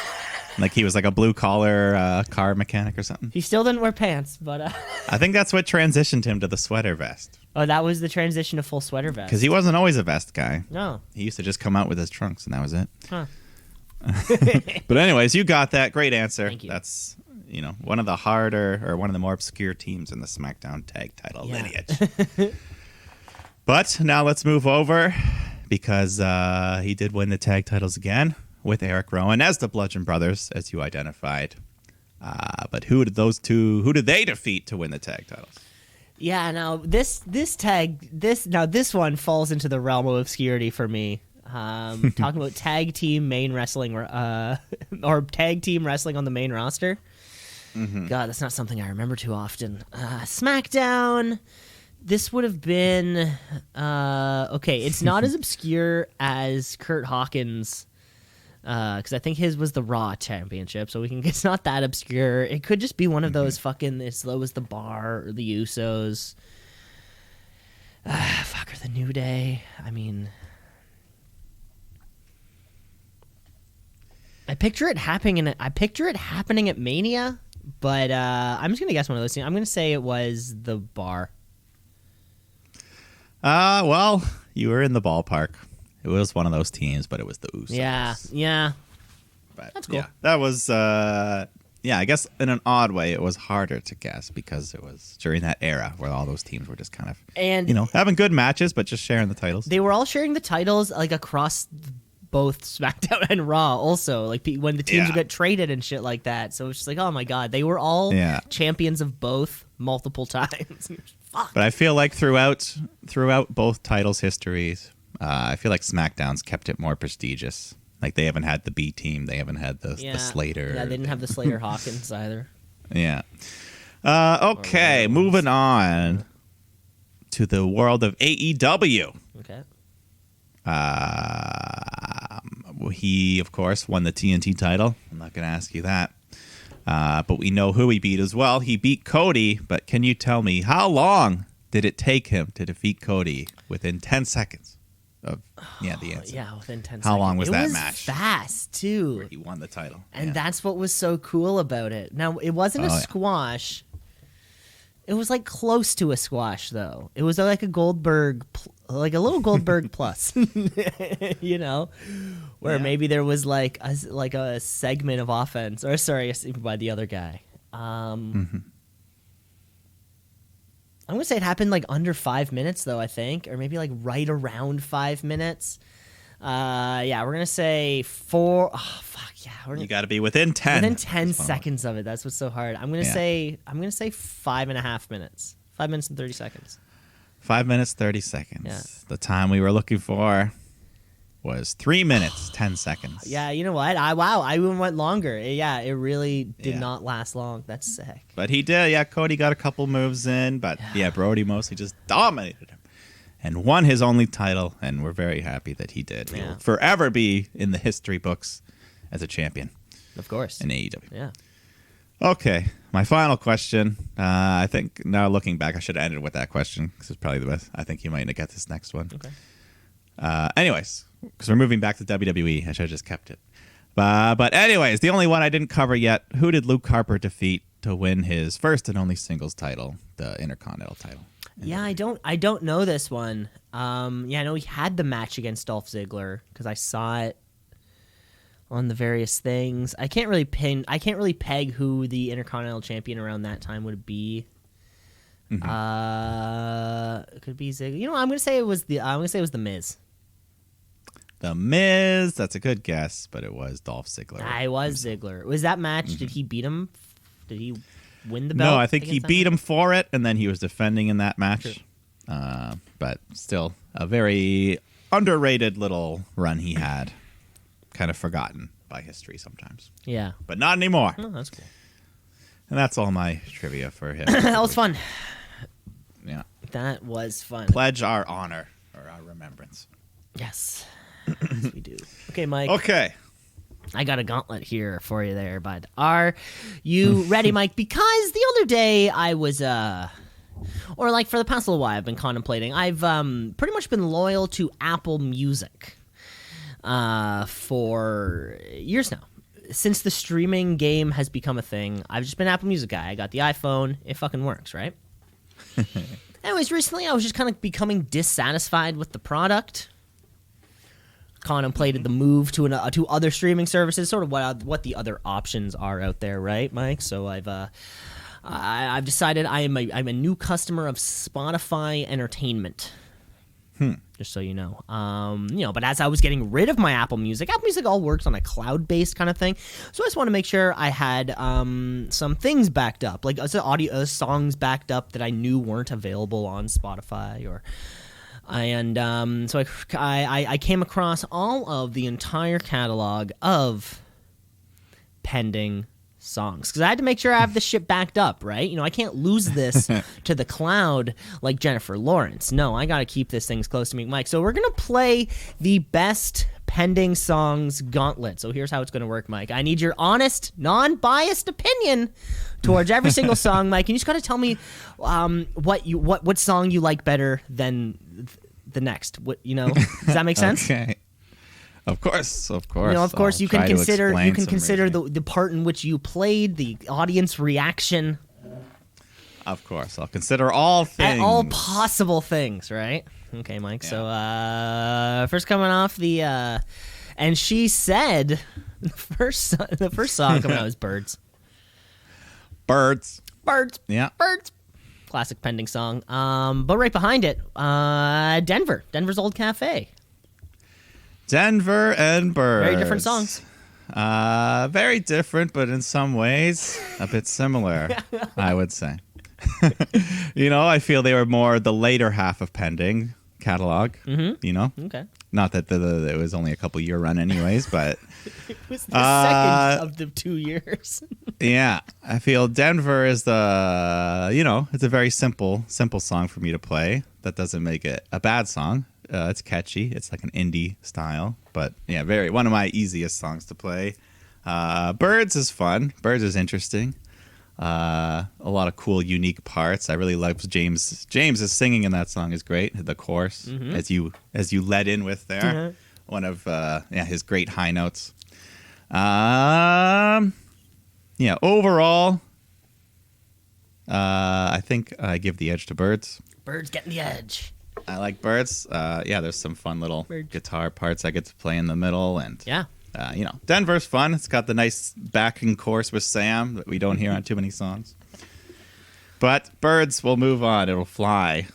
Like he was like a blue collar car mechanic or something. He still didn't wear pants, but I think that's what transitioned him to the sweater vest. oh, that was the transition to full sweater vest. Because he wasn't always a vest guy. No. He used to just come out with his trunks, and that was it. Huh. But anyways, you got that. Great answer. Thank you. That's one of the more obscure teams in the SmackDown tag title lineage. But now let's move over, because he did win the tag titles again with Eric Rowan as the Bludgeon Brothers, as you identified. But who did they defeat to win the tag titles? Yeah, now this one falls into the realm of obscurity for me. Talking about tag team main wrestling, or tag team wrestling on the main roster. Mm-hmm. God, that's not something I remember too often. SmackDown. This would have been okay. It's not as obscure as Kurt Hawkins, because I think his was the Raw Championship, so it's not that obscure. It could just be one of those fucking as low as the Bar or the Usos. Or the New Day. I mean, I picture it happening at Mania, but I'm just gonna guess one of those things. I'm gonna say it was the Bar. Well, you were in the ballpark. It was one of those teams, but it was the Usos. Yeah. But That's cool. Yeah, that was, I guess in an odd way, it was harder to guess because it was during that era where all those teams were just kind of, having good matches, but just sharing the titles. They were all sharing the titles like across both SmackDown and Raw. Also, like when the teams would get traded and shit like that. So it's just like, oh my god, they were all champions of both multiple times. Fuck. But I feel like throughout both titles' histories, I feel like SmackDown's kept it more prestigious. Like they haven't had the B team, they haven't had the Slater. Yeah, they didn't have the Slater Hawkins either. Yeah. Okay, moving on to the world of AEW. Okay. He, of course, won the TNT title. I'm not going to ask you that. But we know who he beat as well. He beat Cody, but can you tell me how long did it take him to defeat Cody within 10 seconds of the answer? Yeah, within 10 seconds. How long was that was match? Fast, too. Where he won the title. And that's what was so cool about it. Now, it wasn't a squash. It was like close to a squash, though. It was like a Goldberg, like a little Goldberg plus, where maybe there was like a segment of offense, or sorry, by the other guy. I'm gonna say it happened like under 5 minutes, though. I think, or maybe like right around 5 minutes. We're gonna say 4. Oh fuck yeah! You got to be within 10. Within 10 seconds of it. That's what's so hard. I'm gonna say 5.5 minutes. 5 minutes and 30 seconds. 5 minutes, 30 seconds. Yeah. The time we were looking for was 3 minutes, 10 seconds. Yeah, you know what? I even went longer. Yeah, it really did Yeah. not last long. That's sick. But he did. Yeah, Cody got a couple moves in. But yeah, Brodie mostly just dominated him and won his only title. And we're very happy that he did. He Yeah. will forever be in the history books as a champion Of course. in AEW. Yeah. Okay, my final question. I think now looking back, I should have ended with that question because it's probably the best. I think you might get this next one. Okay. Anyways, because we're moving back to WWE, I should have just kept it. But anyways, the only one I didn't cover yet. Who did Luke Harper defeat to win his first and only singles title, the Intercontinental title? Yeah, I don't know this one. I know he had the match against Dolph Ziggler because I saw it on the various things. I can't really peg who the Intercontinental Champion around that time would be. It could be Ziggler. You know, I'm gonna say it was the Miz. The Miz. That's a good guess, but it was Dolph Ziggler. I was Ziggler. Was that match? Did he beat him? Did he win the belt? No, I think he against that beat match? him for it, and then he was defending in that match. But still, a very underrated little run he had. Kind of forgotten by history sometimes, Yeah. but not anymore. Oh, that's cool. And that's all my trivia for him. That was fun. Yeah. That was fun. Pledge our honor or our remembrance. Yes. Yes, we do. Okay, Mike. Okay. I got a gauntlet here for you there, bud. Are you ready, Mike? Because the other day I was, or like for the past little while I've been contemplating, I've pretty much been loyal to Apple Music for years now. Since the streaming game has become a thing, I've just been an Apple Music guy. I got the iPhone. It fucking works, right? Anyways, recently I was just kind of becoming dissatisfied with the product. Contemplated the move to other streaming services, sort of what the other options are out there, right, Mike? So I've decided I'm a new customer of Spotify Entertainment. Just so you know, but as I was getting rid of my Apple Music all works on a cloud-based kind of thing. So I just want to make sure I had some things backed up, like songs backed up that I knew weren't available on Spotify so I came across all of the entire catalog of pending songs because I had to make sure I have this shit backed up, right? You know, I can't lose this to the cloud like Jennifer Lawrence. No, I got to keep this things close to me, Mike. So we're going to play the best pending songs gauntlet. So here's how it's going to work, Mike. I need your honest, non-biased opinion towards every single song, Mike. And you just got to tell me what song you like better than the next. Does that make sense? Okay. Of course. You know, of course, I'll you can try to consider explain some consider reasoning. the part in which you played, the audience reaction, Of course, I'll consider all things. all possible things, right? Okay, Mike. Yeah. So first coming off the and she said the first song coming out was Birds. Birds. Yeah. Birds. Classic pending song. But right behind it, Denver's Old Cafe. Denver and Birds. Very different songs. Very different, but in some ways a bit similar, I would say. You know, I feel they were more the later half of pending catalog. Mm-hmm. You know, Okay. not that it was only a couple year run, anyways, but It was the second of the 2 years. yeah, I feel Denver is it's a very simple song for me to play. That doesn't make it a bad song. It's catchy. It's like an indie style, but yeah, one of my easiest songs to play. Birds is fun. Birds is interesting. A lot of cool, unique parts. I really love James's singing in that song is great. The chorus, as you led in with there, one of his great high notes. Overall, I think I give the edge to Birds. Birds getting the edge. I like Birds. There's some fun little guitar parts I get to play in the middle, and Yeah. Denver's fun. It's got the nice backing chorus with Sam that we don't hear on too many songs. But Birds will move on. It'll fly.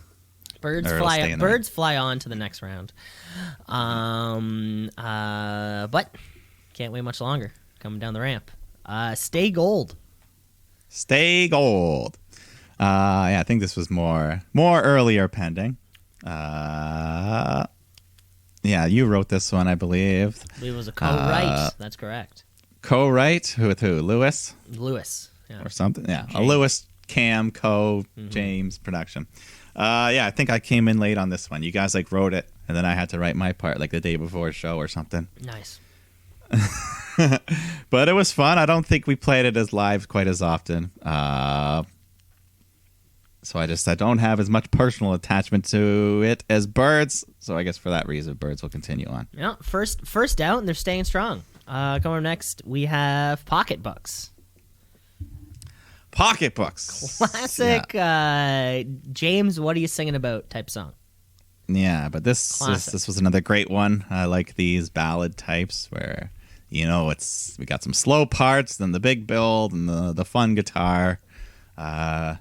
Birds Or it'll stay fly. in there. Birds fly on to the next round. But can't wait much longer. Coming down the ramp. Stay Gold. Stay Gold. I think this was more earlier pending. Yeah, you wrote this one, I believe. I believe it was a co-write. That's correct. Co-write? With who? Lewis? Lewis. Yeah. Or something? Yeah. James. A Lewis, Cam, James production. I think I came in late on this one. You guys wrote it, and then I had to write my part the day before a show or something. Nice. But it was fun. I don't think we played it as live quite as often. So I don't have as much personal attachment to it as Birds. So I guess for that reason, Birds will continue on. Yeah, first out, and they're staying strong. Coming up next, we have Pocketbooks. Pocketbooks. Classic James, what are you singing about type song. Yeah, but this was another great one. I like these ballad types where, we got some slow parts, then the big build, and the fun guitar. I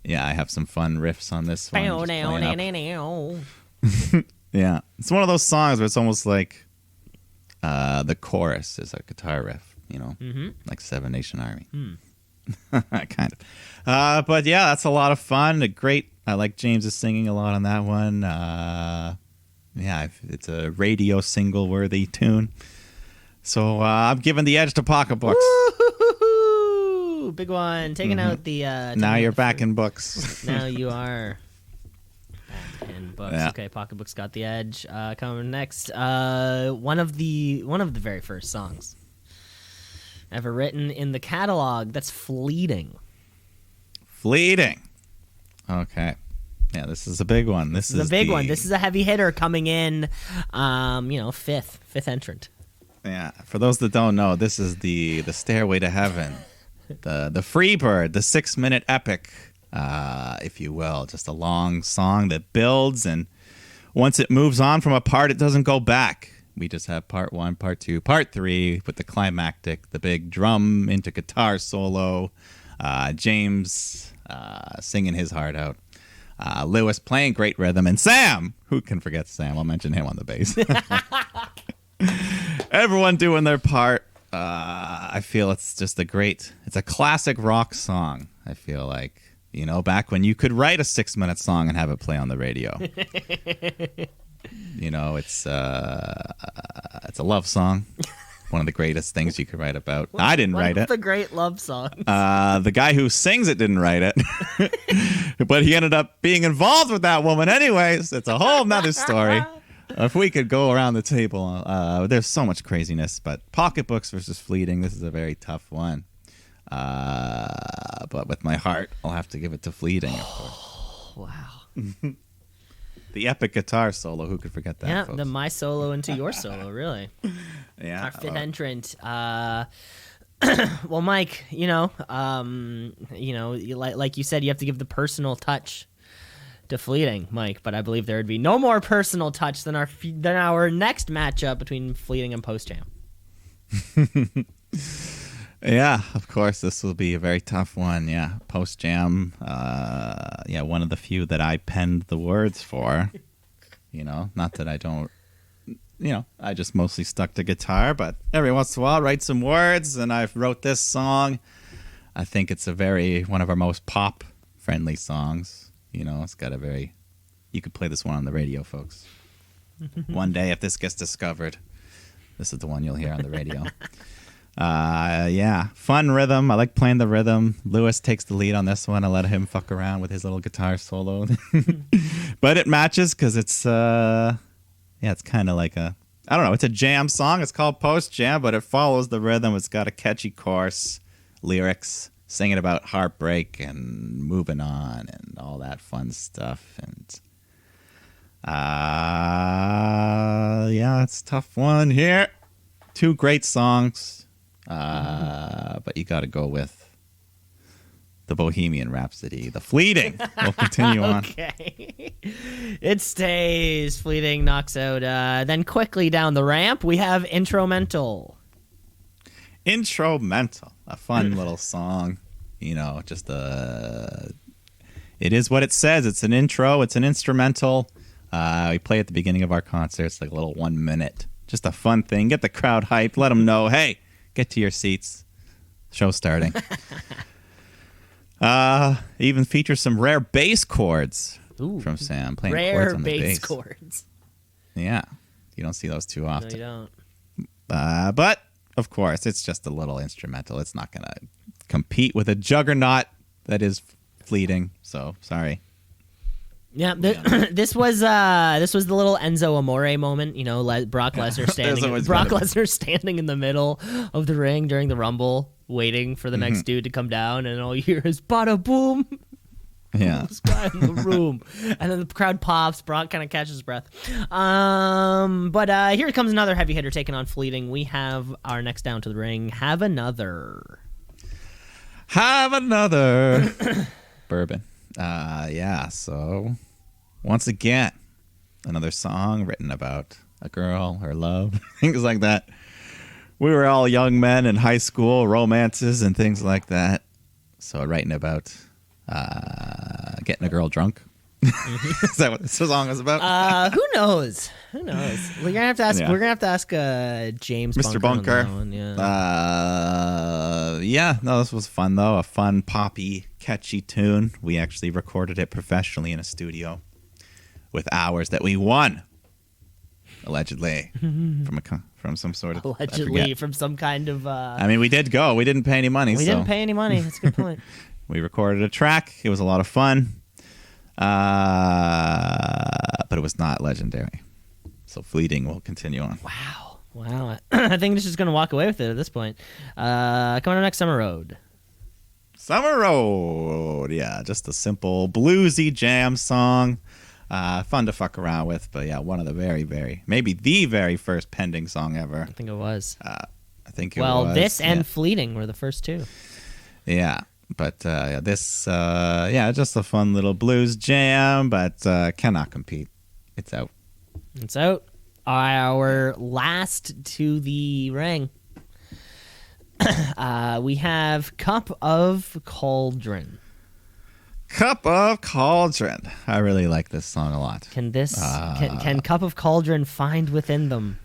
have some fun riffs on this one. Yeah, it's one of those songs where it's almost like the chorus is a guitar riff, like Seven Nation Army. Kind of. But yeah, that's a lot of fun. I like James's singing a lot on that one. It's a radio single worthy tune. So I'm giving the edge to Pocketbooks. Woo-hoo-hoo-hoo! Big one. Taking out the... now you're back in books. Now you are back in books. Yeah. Okay, Pocketbooks got the edge. Coming next, one of the very first songs ever written in the catalog. That's Fleeting. Fleeting. Okay. Yeah, this is a big one. This is a big one. This is a heavy hitter coming in, fifth entrant. Yeah, for those that don't know, this is the Stairway to Heaven, the Freebird, the 6-minute epic, if you will. Just a long song that builds, and once it moves on from a part, it doesn't go back. We just have part 1, part 2, part 3 with the climactic, the big drum into guitar solo, James singing his heart out, Lewis playing great rhythm, and Sam, who can forget Sam? I'll mention him on the bass. Everyone doing their part. I feel it's just it's a classic rock song. I feel like, back when you could write a 6-minute song and have it play on the radio. It's a love song. One of the greatest things you could write about. I didn't write it. The great love song. The guy who sings it didn't write it, but he ended up being involved with that woman anyways. It's a whole nother story. If we could go around the table, there's so much craziness. But Pocketbooks versus Fleeting, this is a very tough one. But with my heart, I'll have to give it to Fleeting, of course. Wow. The epic guitar solo, who could forget that, Yeah, folks? the my solo into your solo, really. Yeah. Our fifth entrant. Well, Mike, like you said, you have to give the personal touch to Fleeting, Mike. But I believe there would be no more personal touch than our next matchup between Fleeting and Post Jam. Yeah, of course, this will be a very tough one. Yeah, Post Jam. One of the few that I penned the words for. Not that I don't. I just mostly stuck to guitar, but every once in a while, write some words, and I wrote this song. I think it's one of our most pop-friendly songs. It's got you could play this one on the radio, folks. One day, if this gets discovered, this is the one you'll hear on the radio. Fun rhythm. I like playing the rhythm. Lewis takes the lead on this one. I let him fuck around with his little guitar solo. But it matches because it's kind of like I don't know, it's a jam song. It's called Post Jam, but it follows the rhythm. It's got a catchy chorus, lyrics, singing about heartbreak and moving on and all that fun stuff. And it's a tough one here. 2 great songs. But you got to go with the Bohemian Rhapsody, the Fleeting. We'll continue on. Okay. It stays. Fleeting knocks out. Then quickly down the ramp, we have Instrumental. Instrumental. A fun little song. It is what it says. It's an intro. It's an instrumental. We play at the beginning of our concerts, like a little 1 minute. Just a fun thing. Get the crowd hyped. Let them know, hey, get to your seats. Show starting. Even features some rare bass chords Ooh, from Sam playing rare chords on the bass bass. chords. Yeah, you don't see those too No, often. you don't. But of course, it's just a little instrumental. It's not gonna compete with a juggernaut that is Fleeting. So sorry. Yeah, this was the little Enzo Amore moment. You know, Brock Lesnar standing in the middle of the ring during the Rumble, waiting for the next dude to come down, and all you hear is "bada boom." Yeah. This guy in the room, and then the crowd pops. Brock kind of catches his breath. But here comes another heavy hitter taking on Fleeting. We have our next down to the ring. Have another bourbon. Yeah. So once again, another song written about a girl, her love, things like that. We were all young men in high school, romances and things like that. So writing about getting a girl drunk. Is that what this song is about? Who knows? We're gonna have to ask. Yeah. We're gonna have to ask James Mr. Bunker. Bunker. On that one, yeah. Yeah, no, this was fun though. A fun, poppy, catchy tune. We actually recorded it professionally in a studio with hours that we won, allegedly, from some sort of Allegedly from some kind of. I mean, we did go. We didn't pay any money. We didn't pay any money. That's a good point. We recorded a track. It was a lot of fun, but it was not legendary. So Fleeting will continue on. Wow. I think it's just gonna walk away with it at this point. Coming up next, Summer Road. Summer Road. Yeah, just a simple bluesy jam song. Fun to fuck around with, but yeah, one of the maybe the very first Pending song ever. I think it was. I think it was. Well, this and Fleeting were the first two. Yeah, but just a fun little blues jam, but cannot compete. It's out. It's out. Our last to the ring. We have Cup of Cauldron. Cup of Cauldron. I really like this song a lot. Can Cup of Cauldron find within them?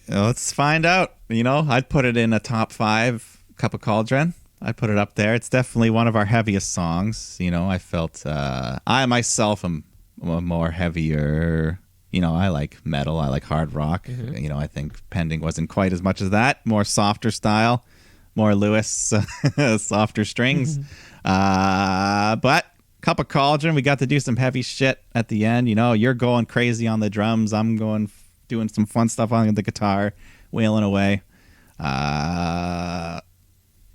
Let's find out. You know, I'd put it in a top 5, Cup of Cauldron. I'd put it up there. It's definitely one of our heaviest songs. You know, I felt I myself am a more heavier. You know, I like metal. I like hard rock. Mm-hmm. You know, I think Pending wasn't quite as much as that. More softer style, more Lewis, softer strings. But Cup of Cauldron, we got to do some heavy shit at the end. You know, you're going crazy on the drums. I'm doing some fun stuff on the guitar, wailing away. Yeah,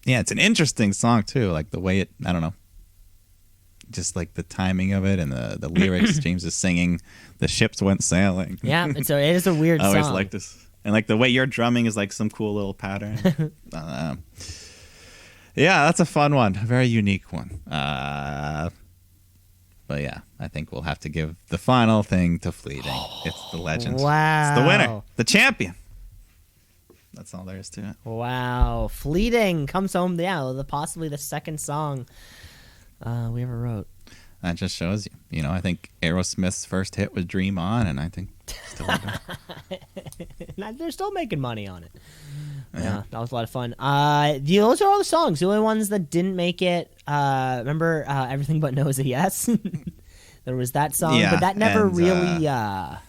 it's an interesting song too. Like the way I don't know. Just like the timing of it and the lyrics. James is singing, "The ships went sailing." Yeah, and so it is a weird I song. always like this. And like the way you're drumming is like some cool little pattern. Yeah, that's a fun one. A very unique one. But yeah, I think we'll have to give the final thing to Fleeting. It's the legend. Wow. It's the winner. The champion. That's all there is to it. Wow. Fleeting comes home. Yeah, possibly the second song we ever wrote. That just shows you. You know, I think Aerosmith's first hit was Dream On, and I think still They're still making money on it. Yeah, that was a lot of fun. Those are all the songs. The only ones that didn't make it, remember Everything But No is a Yes? There was that song, Yeah, but that never and, really, I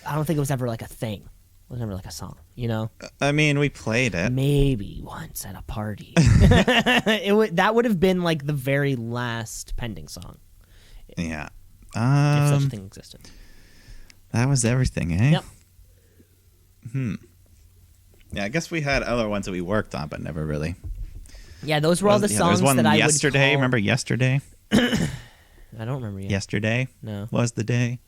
don't think it was ever like a thing. It was never like a song, you know? I mean, we played it. Maybe once at a party. That would have been like the very last Pending song. Yeah. If such a thing existed. That was everything, eh? Yep. Yeah, I guess we had other ones that we worked on, but never really. Yeah, those were all the songs There's one that I yesterday. would call... Remember Yesterday? I don't remember yet. Yesterday No. was the day.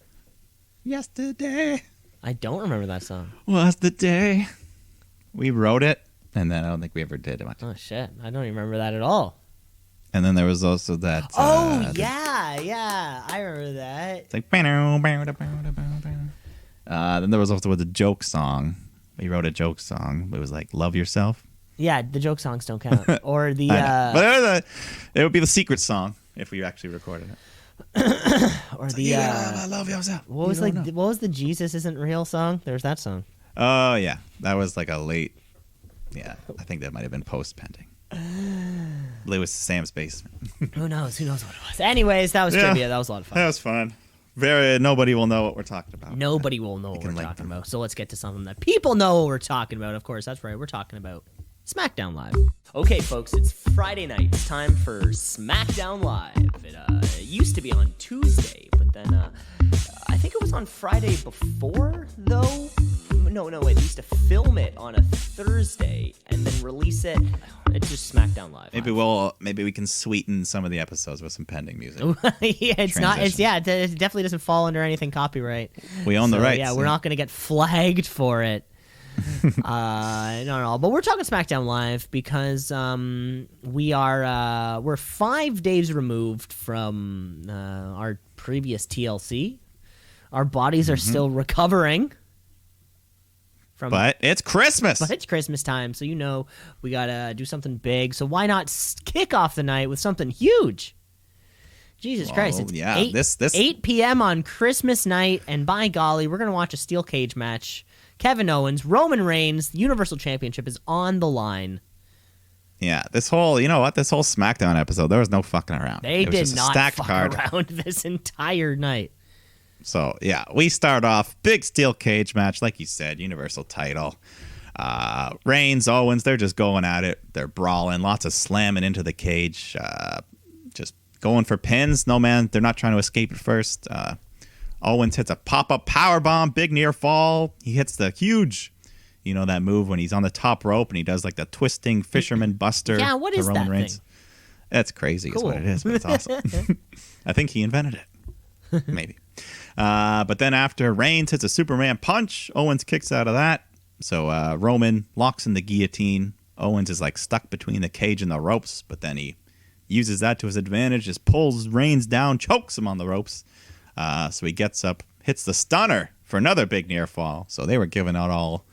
Yesterday I don't remember that song. was the day. We wrote it, and then I don't think we ever did much. Oh, shit. I don't even remember that at all. And then there was also that. Yeah. I remember that. It's like. Then there was also the joke song. We wrote a joke song. It was like "Love Yourself." Yeah, the joke songs don't count. Or the... but it would be the secret song if we actually recorded it. or the... love yourself. What was the Jesus Isn't Real song? There's that song. Oh, yeah. That was like a late... Yeah, I think that might have been post-Pending. It was Sam's basement. Who knows? Who knows what it was? Anyways, that was trivia. That was a lot of fun. That was fun. Nobody will know what we're talking about. Nobody will know what we're link talking them. about. So let's get to something that people know what we're talking about. Of course, that's right. We're talking about SmackDown Live. Okay, folks, it's Friday night. It's time for SmackDown Live. It used to be on Tuesday, but then I think it was on Friday before, though. No, wait. They used to film it on a Thursday and then release it. It's just SmackDown Live. Maybe we can sweeten some of the episodes with some pending music. Yeah, it's not. It definitely doesn't fall under anything copyright. We own the rights. Yeah, we're not going to get flagged for it. No. But we're talking SmackDown Live because we're 5 days removed from our previous TLC. Our bodies are still recovering. But it's Christmas. But it's Christmas time, so we gotta do something big. So why not kick off the night with something huge? Jesus Christ! It's 8 p.m. on Christmas night, and by golly, we're gonna watch a steel cage match. Kevin Owens, Roman Reigns, the Universal Championship is on the line. Yeah, this whole SmackDown episode, there was no fucking around. They it was did just not a stacked fuck card. around this entire night. So, yeah, we start off big steel cage match, like you said, Universal title. Reigns, Owens, they're just going at it. They're brawling, lots of slamming into the cage, just going for pins. No, man, they're not trying to escape at first. Owens hits a pop-up powerbomb, big near fall. He hits the huge, that move when he's on the top rope and he does like the twisting fisherman buster. Yeah, what is Roman that Reigns. thing? That's crazy is what it is, but it's awesome. I think he invented it. Maybe. But then after Reigns hits a Superman punch, Owens kicks out of that. So Roman locks in the guillotine. Owens is like stuck between the cage and the ropes, but then he uses that to his advantage, just pulls Reigns down, chokes him on the ropes. So he gets up, hits the stunner for another big near fall. So they were giving out all.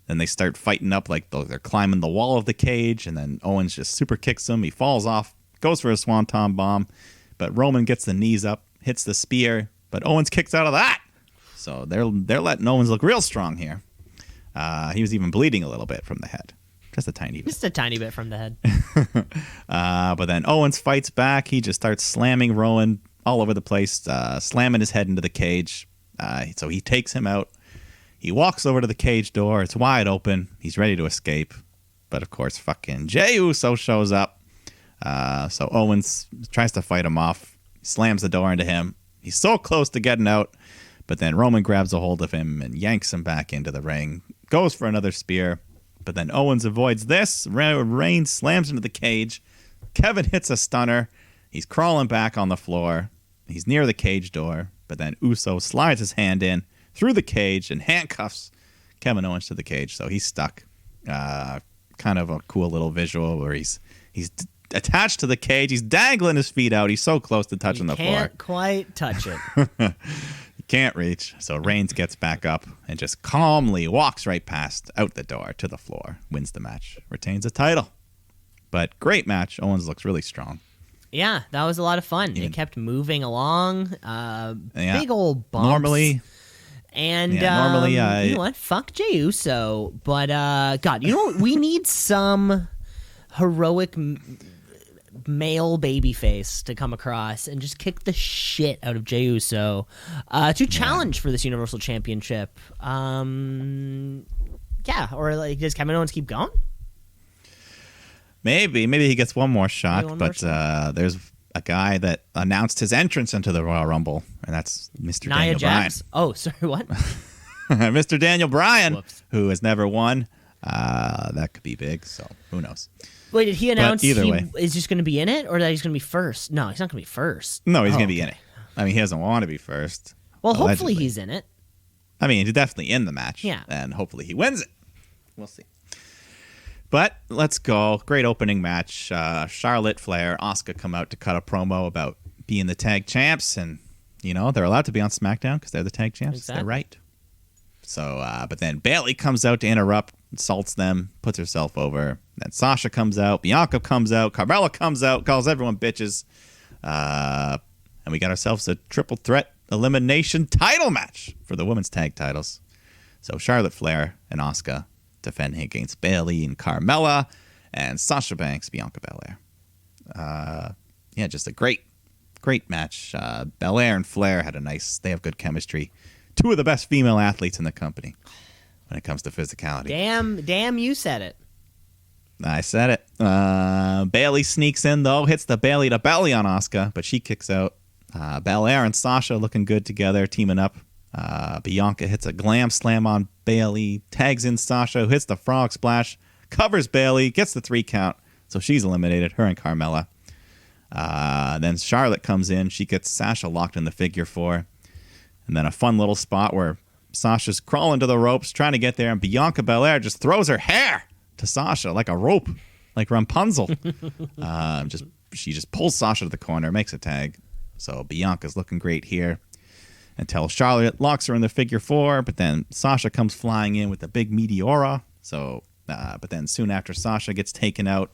Then they start fighting up like they're climbing the wall of the cage, and then Owens just super kicks him. He falls off, goes for a swanton bomb, but Roman gets the knees up, hits the spear, but Owens kicks out of that. So they're letting Owens look real strong here. He was even bleeding a little bit from the head. Just a tiny bit. Just a tiny bit from the head. But then Owens fights back. He just starts slamming Rowan all over the place, slamming his head into the cage. So he takes him out. He walks over to the cage door. It's wide open. He's ready to escape. But, of course, fucking Jey Uso shows up. So Owens tries to fight him off. Slams the door into him. He's so close to getting out. But then Roman grabs a hold of him and yanks him back into the ring. Goes for another spear. But then Owens avoids this. Reigns slams into the cage. Kevin hits a stunner. He's crawling back on the floor. He's near the cage door. But then Uso slides his hand in through the cage and handcuffs Kevin Owens to the cage. So he's stuck. Kind of a cool little visual where he's attached to the cage. He's dangling his feet out. He's so close to touching the floor. Can't quite touch it. Can't reach. So Reigns gets back up and just calmly walks right past, out the door to the floor, wins the match, retains the title. But great match. Owens looks really strong. Yeah, that was a lot of fun. It kept moving along. Big old bumps. Normally, you know what? Fuck Jey Uso. But God, we need some heroic male babyface to come across and just kick the shit out of Jey Uso to challenge for this Universal Championship. Or like, does Kevin Owens keep going? Maybe he gets one more shot, there's a guy that announced his entrance into the Royal Rumble, and that's Mr. Daniel Bryan. Oh, sorry, what? Mr. Daniel Bryan, Whoops. who has never won. That could be big, so who knows? Wait, did he announce he way. is just going to be in it, or that he's going to be first? No, he's not going to be first. No, he's going to be in it. I mean, he doesn't want to be first. Well, allegedly. hopefully he's in it. I mean, he's definitely in the match. Yeah. And hopefully he wins it. We'll see. But let's go. Great opening match. Charlotte, Flair, Asuka come out to cut a promo about being the tag champs. And, they're allowed to be on SmackDown because they're the tag champs. Exactly. They're right. So, but then Bayley comes out to interrupt, insults them, puts herself over. Then Sasha comes out. Bianca comes out. Carmella comes out, calls everyone bitches. And we got ourselves a triple threat elimination title match for the women's tag titles. So Charlotte Flair and Asuka defending against Bayley and Carmella. and Sasha Banks, Bianca Belair. Just a great match. Belair and Flair they have good chemistry. Two of the best female athletes in the company when it comes to physicality. Damn, you said it. I said it. Bailey sneaks in, though, hits the Bailey to belly on Asuka, but she kicks out. Belair and Sasha looking good together, teaming up. Bianca hits a glam slam on Bailey, tags in Sasha, who hits the frog splash, covers Bailey, gets the 3 count, so she's eliminated, her and Carmella. Then Charlotte comes in, she gets Sasha locked in the figure 4. And then a fun little spot where Sasha's crawling to the ropes, trying to get there, and Bianca Belair just throws her hair to Sasha like a rope, like Rapunzel. She just pulls Sasha to the corner, makes a tag. So Bianca's looking great here until Charlotte locks her in the figure 4, but then Sasha comes flying in with the big Meteora. So, but then soon after Sasha gets taken out,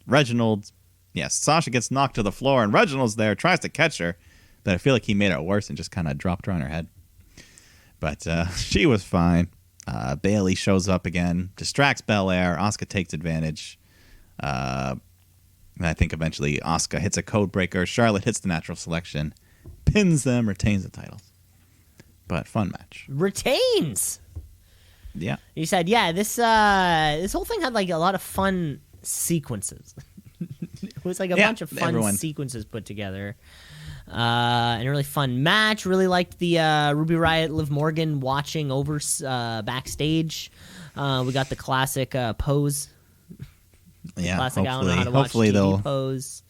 Sasha gets knocked to the floor, and Reginald's there, tries to catch her, but I feel like he made it worse and just kind of dropped her on her head. But she was fine. Bailey shows up again, distracts Belair. Asuka takes advantage. And I think eventually Asuka hits a code breaker. Charlotte hits the natural selection, pins them, retains the titles. But fun match. Retains. Yeah. You said, this whole thing had like a lot of fun sequences. It was like a bunch of fun sequences put together. And a really fun match. Really liked the Ruby Riott, Liv Morgan watching over backstage. We got the classic pose. Yeah, classic, I don't know how to watch TV pose.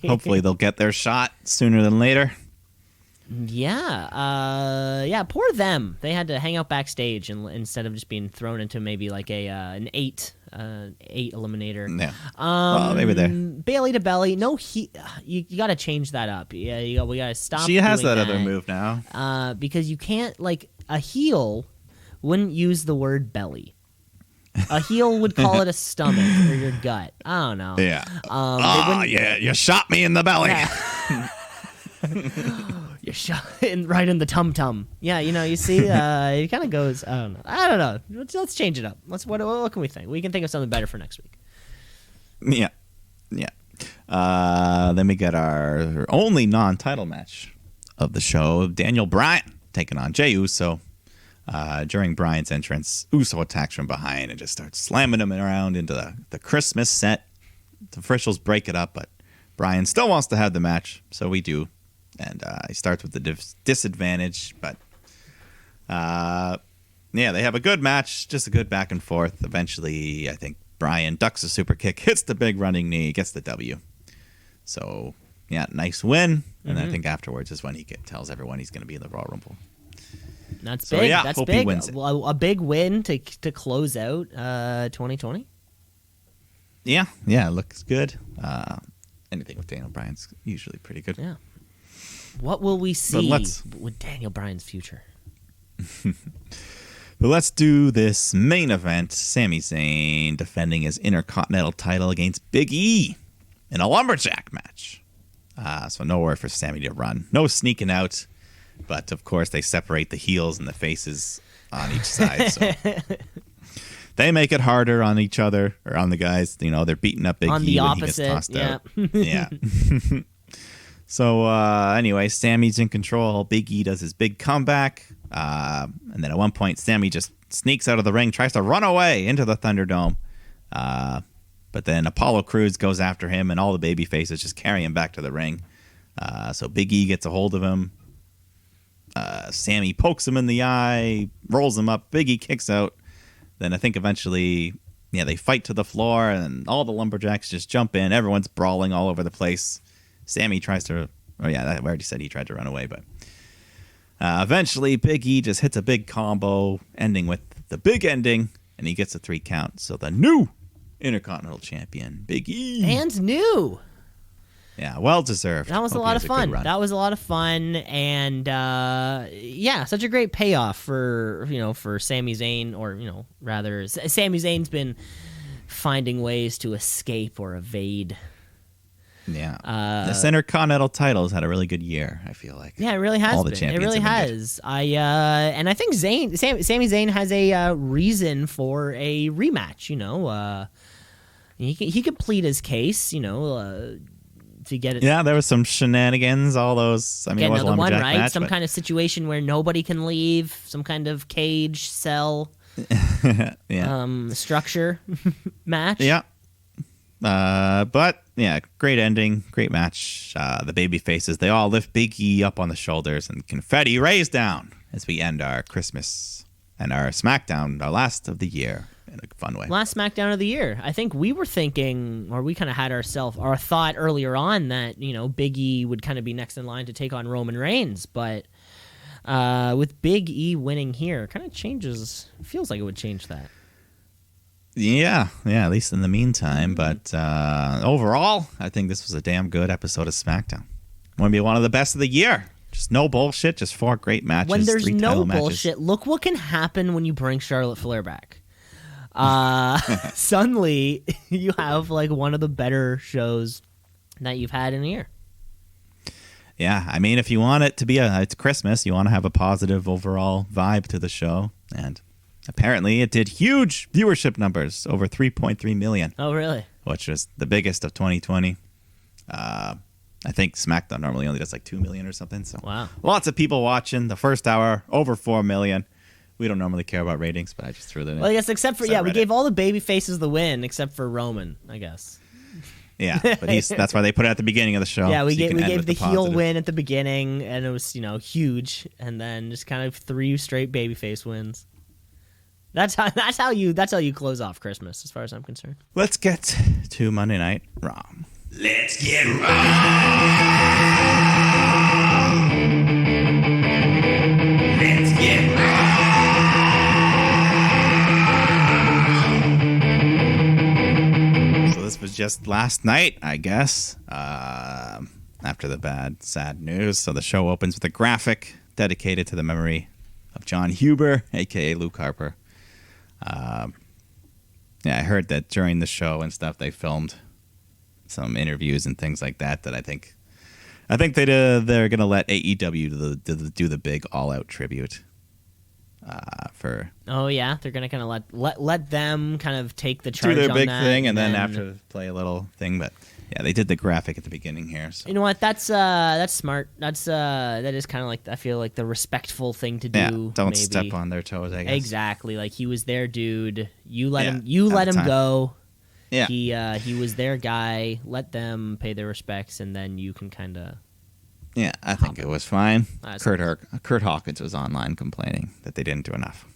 Hopefully they'll get their shot sooner than later. Yeah. Poor them. They had to hang out backstage instead of just being thrown into maybe like an 8 eliminator. Yeah. Well, maybe there. Bailey to belly. No, you got to change that up. Yeah, we got to stop. She has that other move now. Because you can't, like, a heel wouldn't use the word belly. A heel would call it a stomach or your gut. I don't know. Yeah. You shot me in the belly. Yeah. You shot right in the tum-tum. Yeah, you see, it kind of goes, I don't know. Let's change it up. What can we think? We can think of something better for next week. Yeah. Then we get our only non-title match of the show. Daniel Bryan taking on Jey Uso. During Bryan's entrance, Uso attacks from behind and just starts slamming him around into the Christmas set. The officials break it up, but Bryan still wants to have the match, so we do. And he starts with the disadvantage, but they have a good match, just a good back and forth. Eventually, I think Bryan ducks a super kick, hits the big running knee, gets the W. So, nice win. And I think afterwards is when he tells everyone he's going to be in the Royal Rumble. That's big. That's hope big. He wins it. A big win to close out 2020. Yeah, it looks good. Anything with Daniel Bryan's usually pretty good. Yeah. What will we see with Daniel Bryan's future? But let's do this main event. Sami Zayn defending his Intercontinental title against Big E in a lumberjack match. So nowhere for Sami to run. No sneaking out. But, of course, they separate the heels and the faces on each side. So they make it harder on each other or on the guys. They're beating up Big on E the when opposite, he gets tossed out. Yeah. So, anyway, Sami's in control. Big E does his big comeback. And then at one point, Sami just sneaks out of the ring, tries to run away into the Thunderdome. But then Apollo Crews goes after him, and all the baby faces just carry him back to the ring. So Big E gets a hold of him. Sami pokes him in the eye, rolls him up. Big E kicks out. Then I think eventually, they fight to the floor, and all the lumberjacks just jump in. Everyone's brawling all over the place. Sami tries to... I already said he tried to run away, but... eventually, Big E just hits a big combo, ending with the big ending, and he gets a 3 count. So the new Intercontinental Champion, Big E. And new. Yeah, well deserved. That was a lot of fun. And such a great payoff for Sami Zayn, or rather, Sami Zayn's been finding ways to escape or evade Yeah. This Intercontinental title's had a really good year, I feel like. Yeah, it really has All the been. It champions really have been has. And I think Sami Zayn has a reason for a rematch. He could plead his case. To get it. Yeah, there was some shenanigans. All those. I mean, it was a another one, lumberjack right? match, Some but- kind of situation where nobody can leave. Some kind of cage cell. Structure match. Yeah. But yeah, great ending, great match. The baby faces, they all lift Big E up on the shoulders and confetti rays down as we end our Christmas and our SmackDown, our last of the year in a fun way. Last SmackDown of the year. I think we were thinking, or we kind of had our thought earlier on that, Big E would kind of be next in line to take on Roman Reigns, but with Big E winning here, kind of feels like it would change that. Yeah, at least in the meantime. But overall, I think this was a damn good episode of SmackDown. Want to be one of the best of the year. Just no bullshit, just 4 great matches. When there's 3 no title bullshit, matches. look what can happen when you bring Charlotte Flair back. Suddenly, you have like one of the better shows that you've had in a year. Yeah, I mean, if you want it to be it's Christmas, you want to have a positive overall vibe to the show, and apparently it did huge viewership numbers, over 3.3 million. Oh, really? Which was the biggest of 2020. I think SmackDown normally only does like 2 million or something. So Wow. Lots of people watching. The first hour, over 4 million. We don't normally care about ratings, but I just threw that in. Well, I guess except for, we gave all the baby faces the win, except for Roman, I guess. Yeah, but that's why they put it at the beginning of the show. Yeah, we so you can end gave with the heel positive. win at the beginning, and it was, huge, and then just kind of 3 straight babyface wins. That's how you close off Christmas, as far as I'm concerned. Let's get to Monday Night Raw. Let's get raw. Let's get raw. So this was just last night, I guess, after the bad, sad news. So the show opens with a graphic dedicated to the memory of John Huber, a.k.a. Luke Harper. Yeah, I heard that during the show and stuff, they filmed some interviews and things like that. That I think they're gonna let AEW do the big all out tribute for. Oh yeah, they're gonna kind of let them kind of take the do charge their on big that, thing, and then after play a little thing. But yeah, they did the graphic at the beginning here. So. You know what? That's smart. That is kind of like, I feel like, the respectful thing to do. Yeah, don't maybe. step on their toes, I guess. Exactly. Like, he was their dude. You let Yeah, him. You at let the him time. go. Yeah. He was their guy. Let them pay their respects, and then you can kind of. Yeah, I think it was fine. That's Kurt Hawkins was online complaining that they didn't do enough.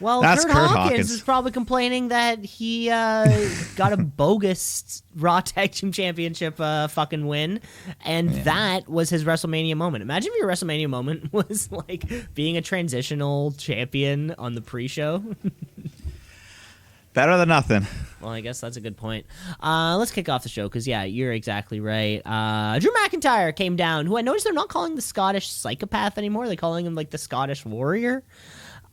Well, That's Kurt Kurt Hawkins Hawkins. is probably complaining that he got a bogus Raw Tag Team Championship fucking win, and that was his WrestleMania moment. Imagine if your WrestleMania moment was like being a transitional champion on the pre-show. Better than nothing. Well, I guess that's a good point. Let's kick off the show because, yeah, you're exactly right. Drew McIntyre came down, who I noticed they're not calling the Scottish psychopath anymore. They're calling him like the Scottish warrior.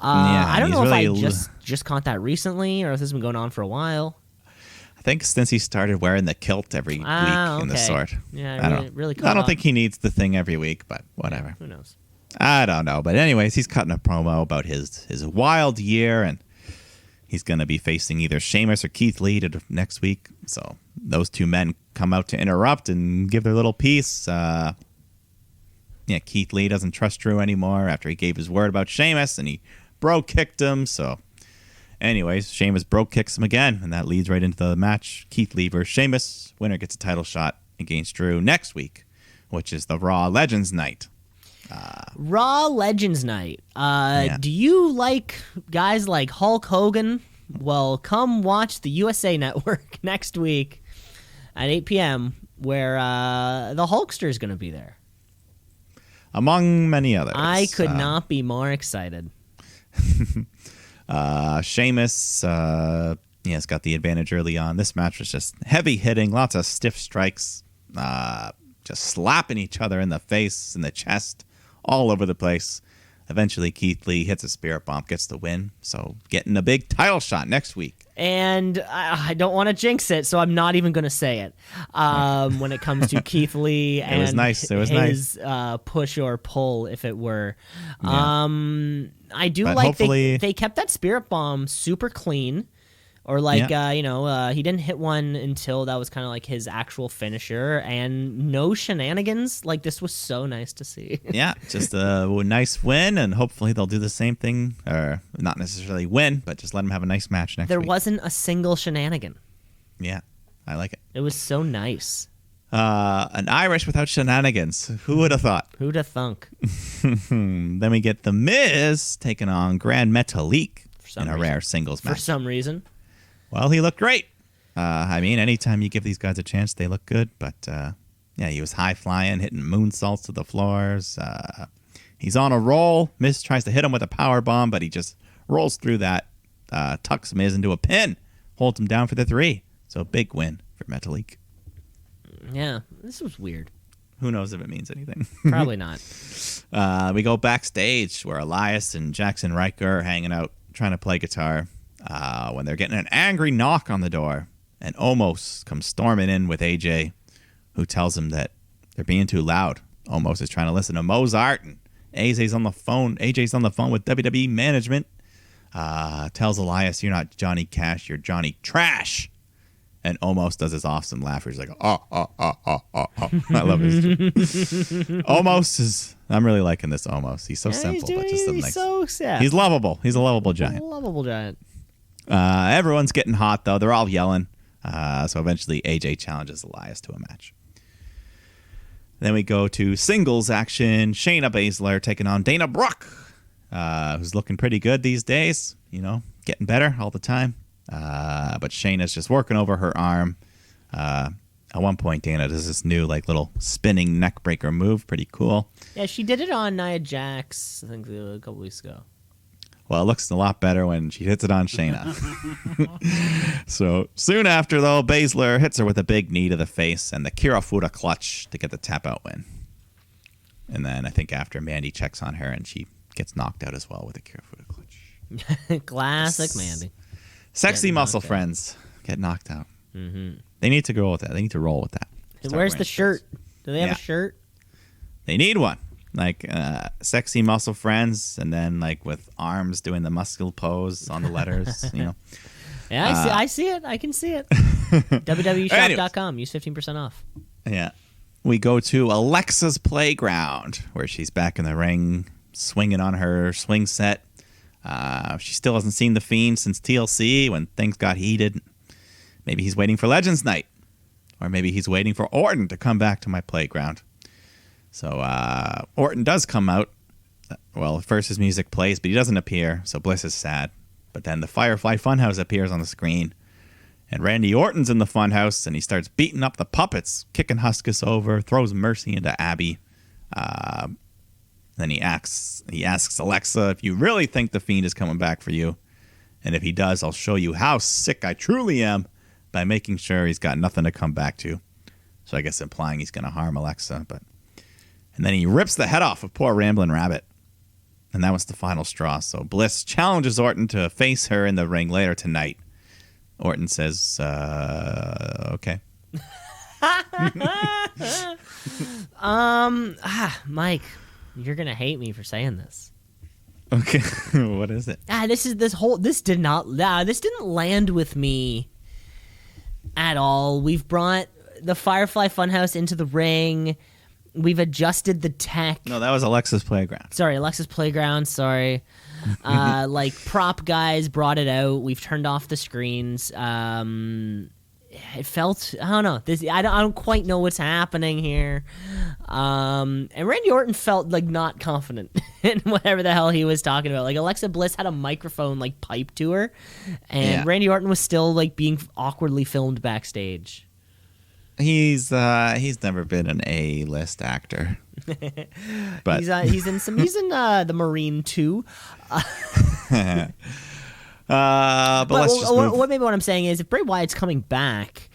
I don't he's know if I really just caught that recently or if this has been going on for a while. I think since he started wearing the kilt every week in the Okay. sort. Yeah, I don't, really I caught don't on. think he needs the thing every week, but whatever. Who knows? I don't know. But anyways, he's cutting a promo about his wild year, and he's going to be facing either Sheamus or Keith Lee next week. So those two men come out to interrupt and give their little piece. Keith Lee doesn't trust Drew anymore after he gave his word about Sheamus, and he bro-kicked him. So anyways, Sheamus bro-kicks him again, and that leads right into the match. Keith Lee versus Sheamus. Winner gets a title shot against Drew next week, which is the Raw Legends Night. Raw Legends Night. Yeah. Do you like guys like Hulk Hogan? Well, come watch the USA Network next week at 8 p.m. where the Hulkster is going to be there. Among many others. I could not be more excited. Sheamus, has got the advantage early on. This match was just heavy hitting, lots of stiff strikes, just slapping each other in the face, in the chest, all over the place. Eventually, Keith Lee hits a spirit bomb, gets the win. So, getting a big title shot next week And I don't want to jinx it, so I'm not even going to say it. When it comes to Keith Lee and was nice. It was his push or pull, if it were. Yeah. I do But like hopefully- they kept that Spirit Bomb super clean. Or like, Yeah. he didn't hit one until that was kind of like his actual finisher, and no shenanigans. Like, this was so nice to see. Yeah, just a nice win, and hopefully they'll do the same thing, or not necessarily win, but just let him have a nice match next There week. wasn't a single shenanigan. Yeah, I like it. It was so nice. An Irish without shenanigans. Who would have thought? Who'd have thunk? Then we get The Miz taking on Grand Metalik some in a reason. rare singles For match. some reason. Well, he looked great. I mean, anytime you give these guys a chance, they look good. But, yeah, he was high-flying, hitting moonsaults to the floors. He's on a roll. Miz tries to hit him with a power bomb, but he just rolls through that, tucks Miz into a pin, holds him down for the 3. So, big win for Metalik. Yeah, this was weird. Who knows if it means anything. Probably not. We go backstage where Elias and Jackson Riker are hanging out, trying to play guitar, when they're getting an angry knock on the door. And Omos comes storming in with AJ, who tells him that they're being too loud. Omos is trying to listen to Mozart, and AJ's on the phone with WWE management. Tells Elias, "You're not Johnny Cash, you're Johnny Trash." And Omos does his awesome laugh. He's like, oh. I love his. Omos is. I'm really liking this Omos. He's so simple, but just so he's nice. so sad. He's lovable. He's a lovable giant. Lovable giant. Everyone's getting hot though. They're all yelling. So eventually, AJ challenges Elias to a match. Then we go to singles action. Shayna Baszler taking on Dana Brooke, who's looking pretty good these days. You know, getting better all the time. But Shayna's just working over her arm. At one point, Dana does this new like little spinning neck breaker move. Pretty cool. Yeah, she did it on Nia Jax, I think, a couple weeks ago. Well, it looks a lot better when she hits it on Shayna. So soon after, though, Baszler hits her with a big knee to the face and the Kirifuda clutch to get the tap-out win. And then I think after, Mandy checks on her and she gets knocked out as well with a Kirifuda clutch. Classic Mandy. Sexy Get muscle knocked out. friends get knocked out. Mm-hmm. They need to go with that. They need to roll with that. Start Where's wearing the shirt? shirts. Do they have Yeah. a shirt? They need one. Like sexy muscle friends, and then like with arms doing the muscle pose on the letters, you know. Yeah, I see it. I can see it. www.shop.com. Use 15% off. Yeah. We go to Alexa's Playground, where she's back in the ring, swinging on her swing set. She still hasn't seen The Fiend since TLC when things got heated. Maybe he's waiting for Legends Night. Or maybe he's waiting for Orton to come back to my playground. So Orton does come out. Well, first his music plays, but he doesn't appear, so Bliss is sad. But then the Firefly Funhouse appears on the screen. And Randy Orton's in the Funhouse, and he starts beating up the puppets, kicking Huskus over, throws Mercy into Abby. Then he asks Alexa, if you really think The Fiend is coming back for you, and if he does, I'll show you how sick I truly am by making sure he's got nothing to come back to. So I guess implying he's going to harm Alexa. And then he rips the head off of poor Ramblin' Rabbit. And that was the final straw. So Bliss challenges Orton to face her in the ring later tonight. Orton says, okay. Mike, you're gonna hate me for saying this. Okay. What is it? This didn't land with me at all. We've brought the Firefly Funhouse into the ring. We've adjusted the tech. No, that was Alexa's Playground. Sorry, Alexa's Playground. Sorry. Like prop guys brought it out. We've turned off the screens. It felt, I don't know. I don't quite know what's happening here. And Randy Orton felt like not confident in whatever the hell he was talking about. Like Alexa Bliss had a microphone like piped to her, and Randy Orton was still like being awkwardly filmed backstage. He's never been an A-list actor. But He's in The Marine 2. but let's just move. What I'm saying is, if Bray Wyatt's coming back,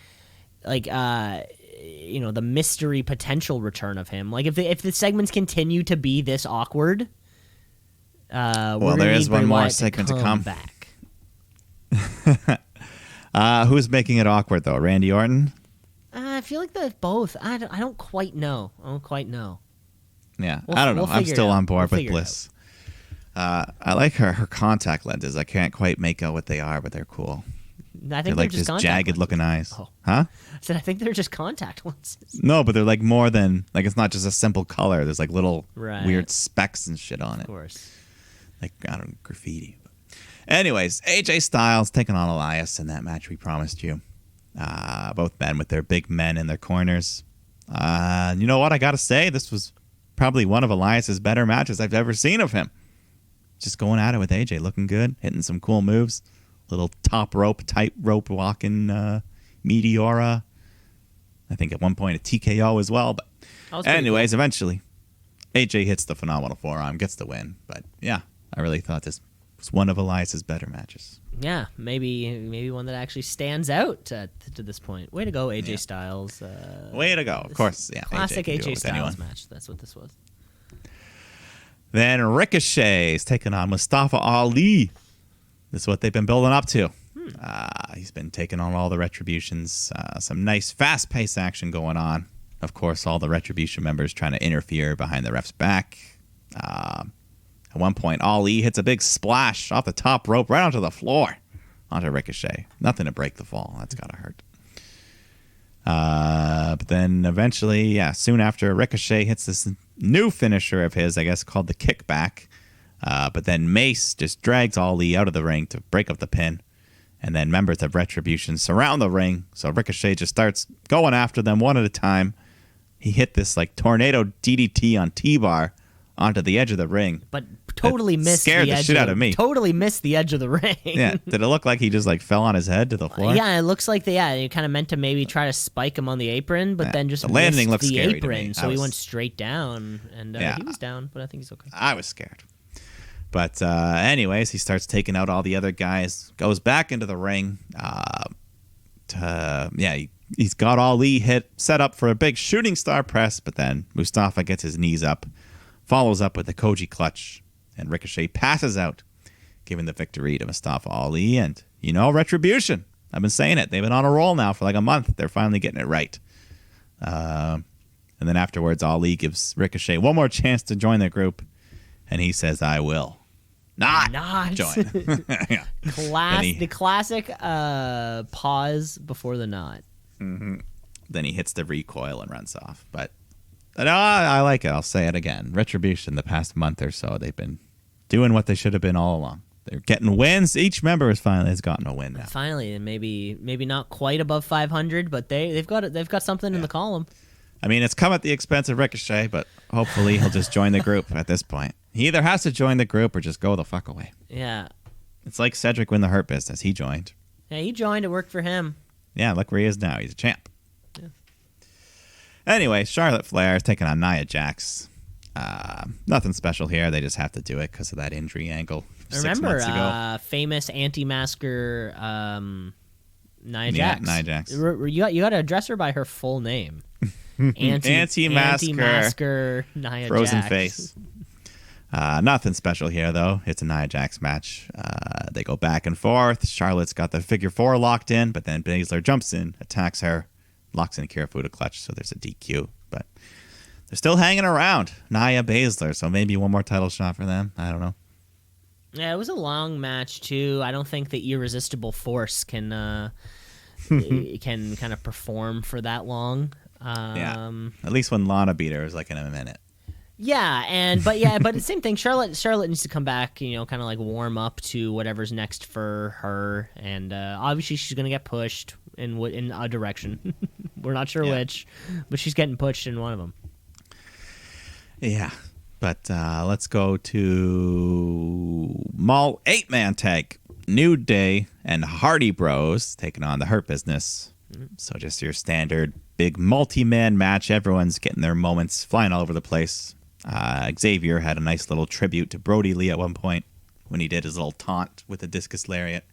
like the mystery potential return of him, like if the segments continue to be this awkward, there is one more segment to come back. Who's making it awkward, though? Randy Orton? I feel like they're both. I don't quite know. Yeah, We'll- I don't know. we'll I'm figure still it out. on board We'll with figure it Bliss. I like her contact lenses. I can't quite make out what they are, but they're cool. I They're think like just this contact jagged looking eyes. Oh. Huh? I said I think they're just contact lenses. No, but they're like more than like it's not just a simple color. There's like little Right. weird specks and shit on Of it. course. Like I don't know, graffiti. Anyways, AJ Styles taking on Elias in that match we promised you. Both men with their big men in their corners. You know what? I gotta say, this was probably one of Elias's better matches I've ever seen of him. Just going at it with AJ, looking good, hitting some cool moves. Little top rope, tight rope walking Meteora. I think at one point a TKO as well. But anyways, eventually, AJ hits the phenomenal forearm, gets the win. But yeah, I really thought this was one of Elias's better matches. Yeah, maybe one that actually stands out to this point. Way to go, AJ Styles. Way to go. Of course, yeah. Classic can do it AJ with Styles anyone. match. That's what this was. Then Ricochet is taking on Mustafa Ali. This is what they've been building up to. He's been taking on all the Retributions. Some nice fast-paced action going on. Of course, all the Retribution members trying to interfere behind the ref's back. At one point, Ali hits a big splash off the top rope right onto the floor. Onto Ricochet. Nothing to break the fall. That's got to hurt. But then eventually, soon after, Ricochet hits this new finisher of his, I guess, called the kickback. But then Mace just drags Ali out of the ring to break up the pin. And then members of Retribution surround the ring. So Ricochet just starts going after them one at a time. He hit this like tornado DDT on T-bar onto the edge of the ring. But totally missed scared the the edge shit out of me. Totally missed the edge of the ring. Yeah. Did it look like he just like fell on his head to the floor? Yeah, it looks like you kind of meant to maybe try to spike him on the apron, but then just the landing missed looked the scary to apron, me. so he went straight down, and he was down, but I think he's okay. I was scared. But anyways, he starts taking out all the other guys, goes back into the ring. He's got Ali set up for a big shooting star press, but then Mustafa gets his knees up, follows up with the Koji clutch, and Ricochet passes out, giving the victory to Mustafa Ali. And, Retribution. I've been saying it. They've been on a roll now for like a month. They're finally getting it right. And then afterwards, Ali gives Ricochet one more chance to join the group, and he says, I will not join. Yeah. The classic pause before the knot. Mm-hmm. Then he hits the recoil and runs off. But I like it. I'll say it again. Retribution, the past month or so, they've been doing what they should have been all along. They're getting wins. Each member has gotten a win now. Finally, and maybe not quite above 500, but they've got something in the column. I mean, it's come at the expense of Ricochet, but hopefully he'll just join the group at this point. He either has to join the group or just go the fuck away. Yeah. It's like Cedric win the Hurt Business. He joined. Yeah, he joined. It worked for him. Yeah, look where he is now. He's a champ. Yeah. Anyway, Charlotte Flair is taking on Nia Jax. Nothing special here. They just have to do it because of that injury angle 6 months ago. Famous anti-masker Nia Jax. Nia Jax. You got to address her by her full name. Anti-masker Nia Frozen Jax. face. Nothing special here, though. It's a Nia Jax match. They go back and forth. Charlotte's got the figure 4 locked in, but then Baszler jumps in, attacks her, locks in a Kirifuda clutch, so there's a DQ. But they're still hanging around. Nia Baszler, so maybe one more title shot for them. I don't know. Yeah, it was a long match, too. I don't think the Irresistible Force can kind of perform for that long. At least when Lana beat her, it was like in a minute. Yeah, but the same thing. Charlotte needs to come back, kind of like warm up to whatever's next for her, and obviously she's gonna get pushed in a direction. We're not sure which, but she's getting pushed in one of them. Yeah, but let's go to Mall 8-man tag. New Day and Hardy Bros taking on the Hurt Business. So just your standard big multi-man match. Everyone's getting their moments, flying all over the place. Xavier had a nice little tribute to Brodie Lee at one point when he did his little taunt with the discus lariat.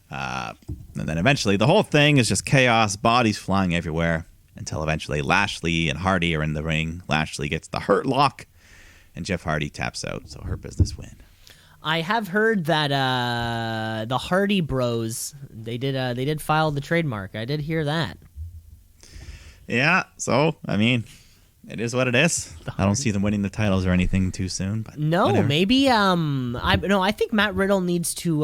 And then eventually the whole thing is just chaos, bodies flying everywhere, until eventually Lashley and Hardy are in the ring. Lashley gets the Hurt Lock, and Jeff Hardy taps out, so Hurt Business win. I have heard that the Hardy Bros they did file the trademark. I did hear that. Yeah, so, I mean, it is what it is. I don't see them winning the titles or anything too soon. But No, whatever. maybe I think Matt Riddle needs to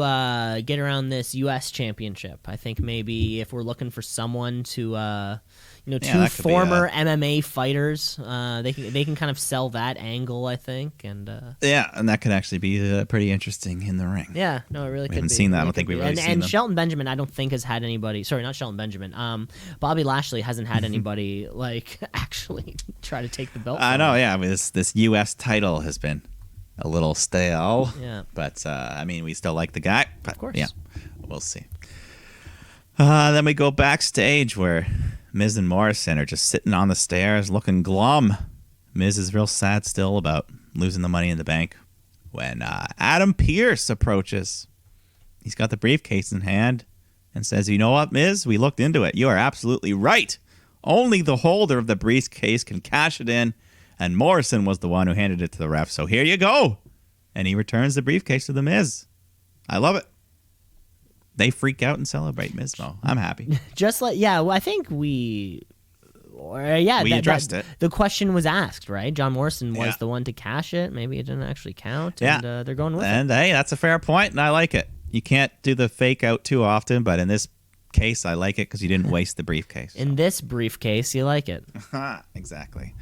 get around this U.S. championship. I think maybe if we're looking for someone to two that could be former MMA fighters, they can kind of sell that angle, I think, and Yeah, and that could actually be pretty interesting in the ring. yeah, no, it really could haven't be. seen that. I Really don't think could we've be. really seen And them. Shelton Benjamin, I don't think has had anybody. Sorry, not Shelton Benjamin. Bobby Lashley hasn't had anybody like actually try to take the belt. I from know, him. yeah. I mean, this U.S. title has been a little stale. Yeah. But, I mean, we still like the guy. But, Of course. Yeah, we'll see. Then we go backstage where Miz and Morrison are just sitting on the stairs looking glum. Miz is real sad still about losing the Money in the Bank when Adam Pearce approaches. He's got the briefcase in hand and says, "You know what, Miz? We looked into it. You are absolutely right. Only the holder of the briefcase can cash it in, and Morrison was the one who handed it to the ref. So here you go." And he returns the briefcase to the Miz. I love it. They freak out and celebrate Mizmo. I'm happy. Just like well, I think we addressed it. The question was asked, right? John Morrison was Yeah. the one to cash it. Maybe it didn't actually count. Yeah. And they're going with it. And hey, that's a fair point, and I like it. You can't do the fake out too often, but in this case, I like it because you didn't waste the briefcase. In this briefcase, you like it. Exactly.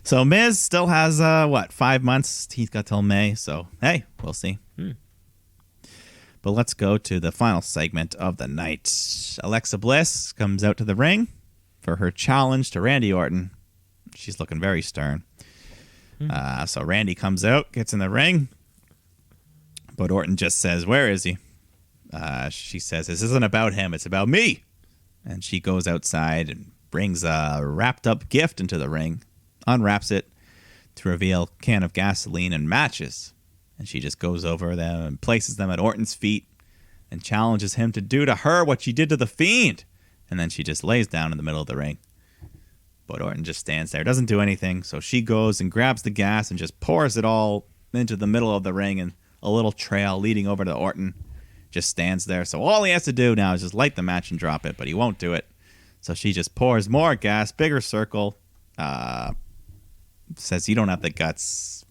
So Miz still has 5 months? He's got till May. So hey, we'll see. But let's go to the final segment of the night. Alexa Bliss comes out to the ring for her challenge to Randy Orton. She's looking very stern. So Randy comes out, gets in the ring, but Orton just says, "Where is he?" She says, "This isn't about him, it's about me." And she goes outside and brings a wrapped up gift into the ring, unwraps it to reveal a can of gasoline and matches. And she just goes over them and places them at Orton's feet and challenges him to do to her what she did to the Fiend. And then she just lays down in the middle of the ring. But Orton just stands there, doesn't do anything. So she goes and grabs the gas and just pours it all into the middle of the ring, and a little trail leading over to Orton just stands there. So all he has to do now is just light the match and drop it, but he won't do it. So she just pours more gas, bigger circle, says, "You don't have the guts.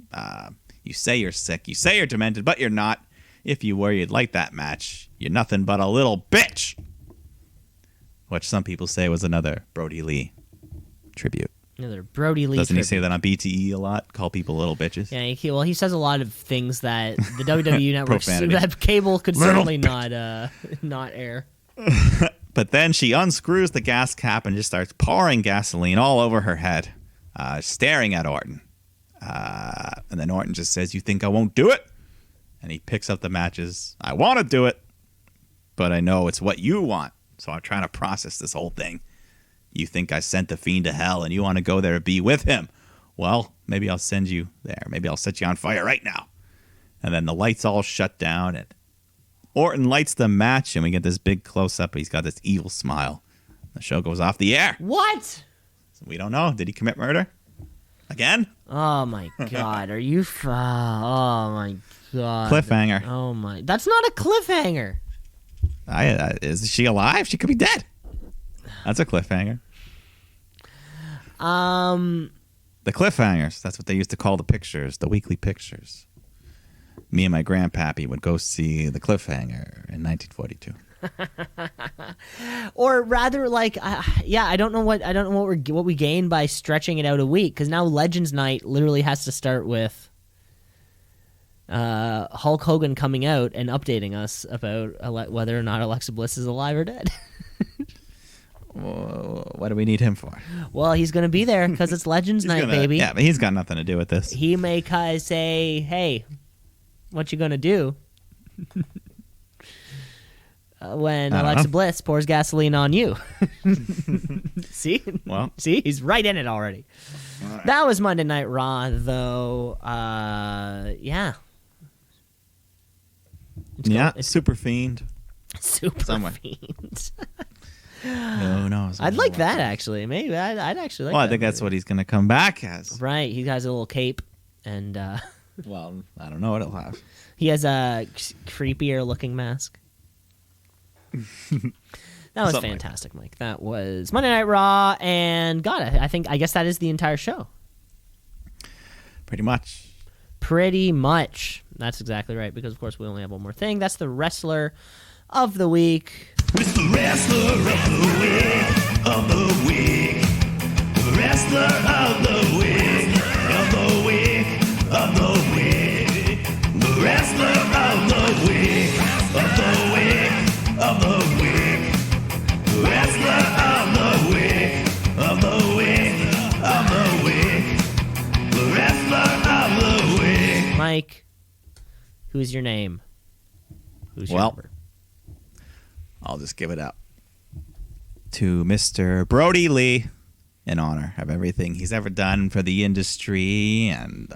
You say you're sick. You say you're demented, but you're not. If you were, you'd light that match. You're nothing but a little bitch." Which some people say was another Brodie Lee tribute. Another Brodie Lee. Doesn't he tribute. say that on BTE a lot? Call people little bitches? Yeah, he says a lot of things that the WWE network, Profanity. that cable could Little certainly not air. But then she unscrews the gas cap and just starts pouring gasoline all over her head, staring at Orton. And then Orton just says, "You think I won't do it?" And he picks up the matches. "I want to do it, but I know it's what you want. So I'm trying to process this whole thing. You think I sent the Fiend to hell and you want to go there to be with him? Well, maybe I'll send you there. Maybe I'll set you on fire right now." And then the lights all shut down and Orton lights the match and we get this big close-up. He's got this evil smile. The show goes off the air. What? We don't know. Did he commit murder? Again? Oh my God! Are you? Oh my God! Cliffhanger. Oh my! That's not a cliffhanger. Is she alive? She could be dead. That's a cliffhanger. The cliffhangers. That's what they used to call the pictures, the weekly pictures. Me and my grandpappy would go see the cliffhanger in 1942. Or rather, like, I don't know what we gain by stretching it out a week, because now Legends Night literally has to start with Hulk Hogan coming out and updating us about whether or not Alexa Bliss is alive or dead. What do we need him for? Well, he's going to be there because it's Legends Night, baby. Yeah, but he's got nothing to do with this. He may say, "Hey, what you going to do?" When I don't Alexa know. Bliss pours gasoline on you. See? Well. See? He's right in it already. Right. That was Monday Night Raw, though. Yeah. It's Super Fiend. Super somewhere. Fiend. Who knows? I'd like that, actually. Maybe I'd actually like that. Well, I think that's what he's going to come back as. Right. He has a little cape. And, Well, I don't know what he'll have. He has a creepier looking mask. That was Something fantastic, Mike. That was Monday Night Raw, and God, I guess that is the entire show. Pretty much. Pretty much. That's exactly right, because of course we only have one more thing. That's the wrestler of the week. It's the wrestler of the week, of the week. The wrestler of the week, of the week, of the week. The wrestler of the week, of the week, of the week. The wrestler of the week, of the week, of the week. The wrestler of the week. Mike, who's your name? Who's your Well, number? I'll just give it up to Mr. Brodie Lee in honor of everything he's ever done for the industry and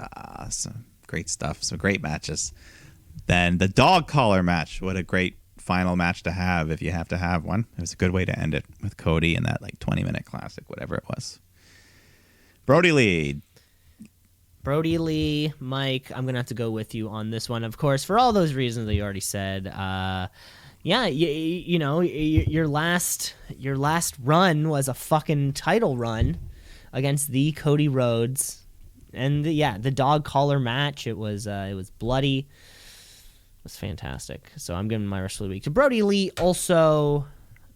some great stuff, some great matches. Then the dog collar match. What a great final match to have if you have to have one. It was a good way to end it with Cody and that 20-minute classic, whatever it was. Brodie Lee. Brodie Lee, Mike, I'm going to have to go with you on this one, of course, for all those reasons that you already said. Yeah, you know, your last run was a fucking title run against the Cody Rhodes, and the dog collar match. It was bloody. It was fantastic. So I'm giving my wrestler of the week to Brodie Lee. Also,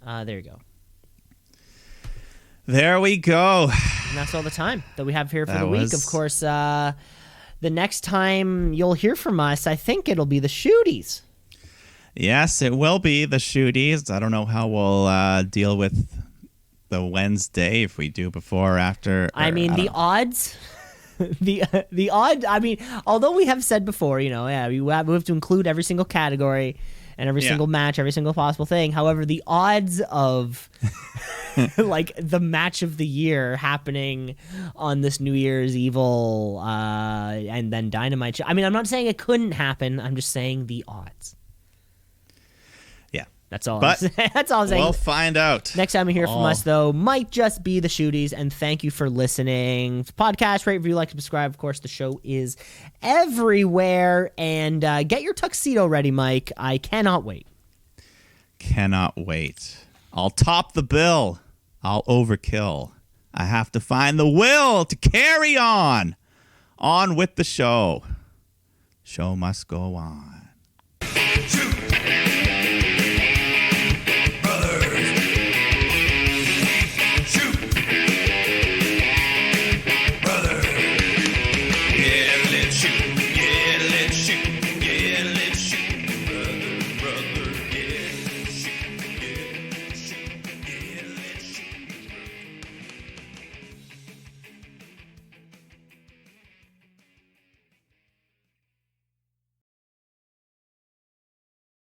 there you go. There we go. And that's all the time that we have here for That the week. was- Of course, the next time you'll hear from us, I think it'll be the Shooties. Yes, it will be the Shooties. I don't know how we'll deal with the Wednesday, if we do before or after. I mean, the odds, the odd. I mean, although we have said before, you know, yeah, we have to include every single category and every single match, every single possible thing. However, the odds of like the match of the year happening on this New Year's Evil and then Dynamite. I mean, I'm not saying it couldn't happen. I'm just saying the odds. Yeah. That's all. But I'm saying. That's all I'm saying. we'll find out. Next time you hear from us, though, might just be the Shooties, and thank you for listening. Podcast, rate, review, like, subscribe. Of course, the show is everywhere, and get your tuxedo ready, Mike. I cannot wait. Cannot wait. I'll top the bill. I'll overkill. I have to find the will to carry on. On with the show. Show must go on.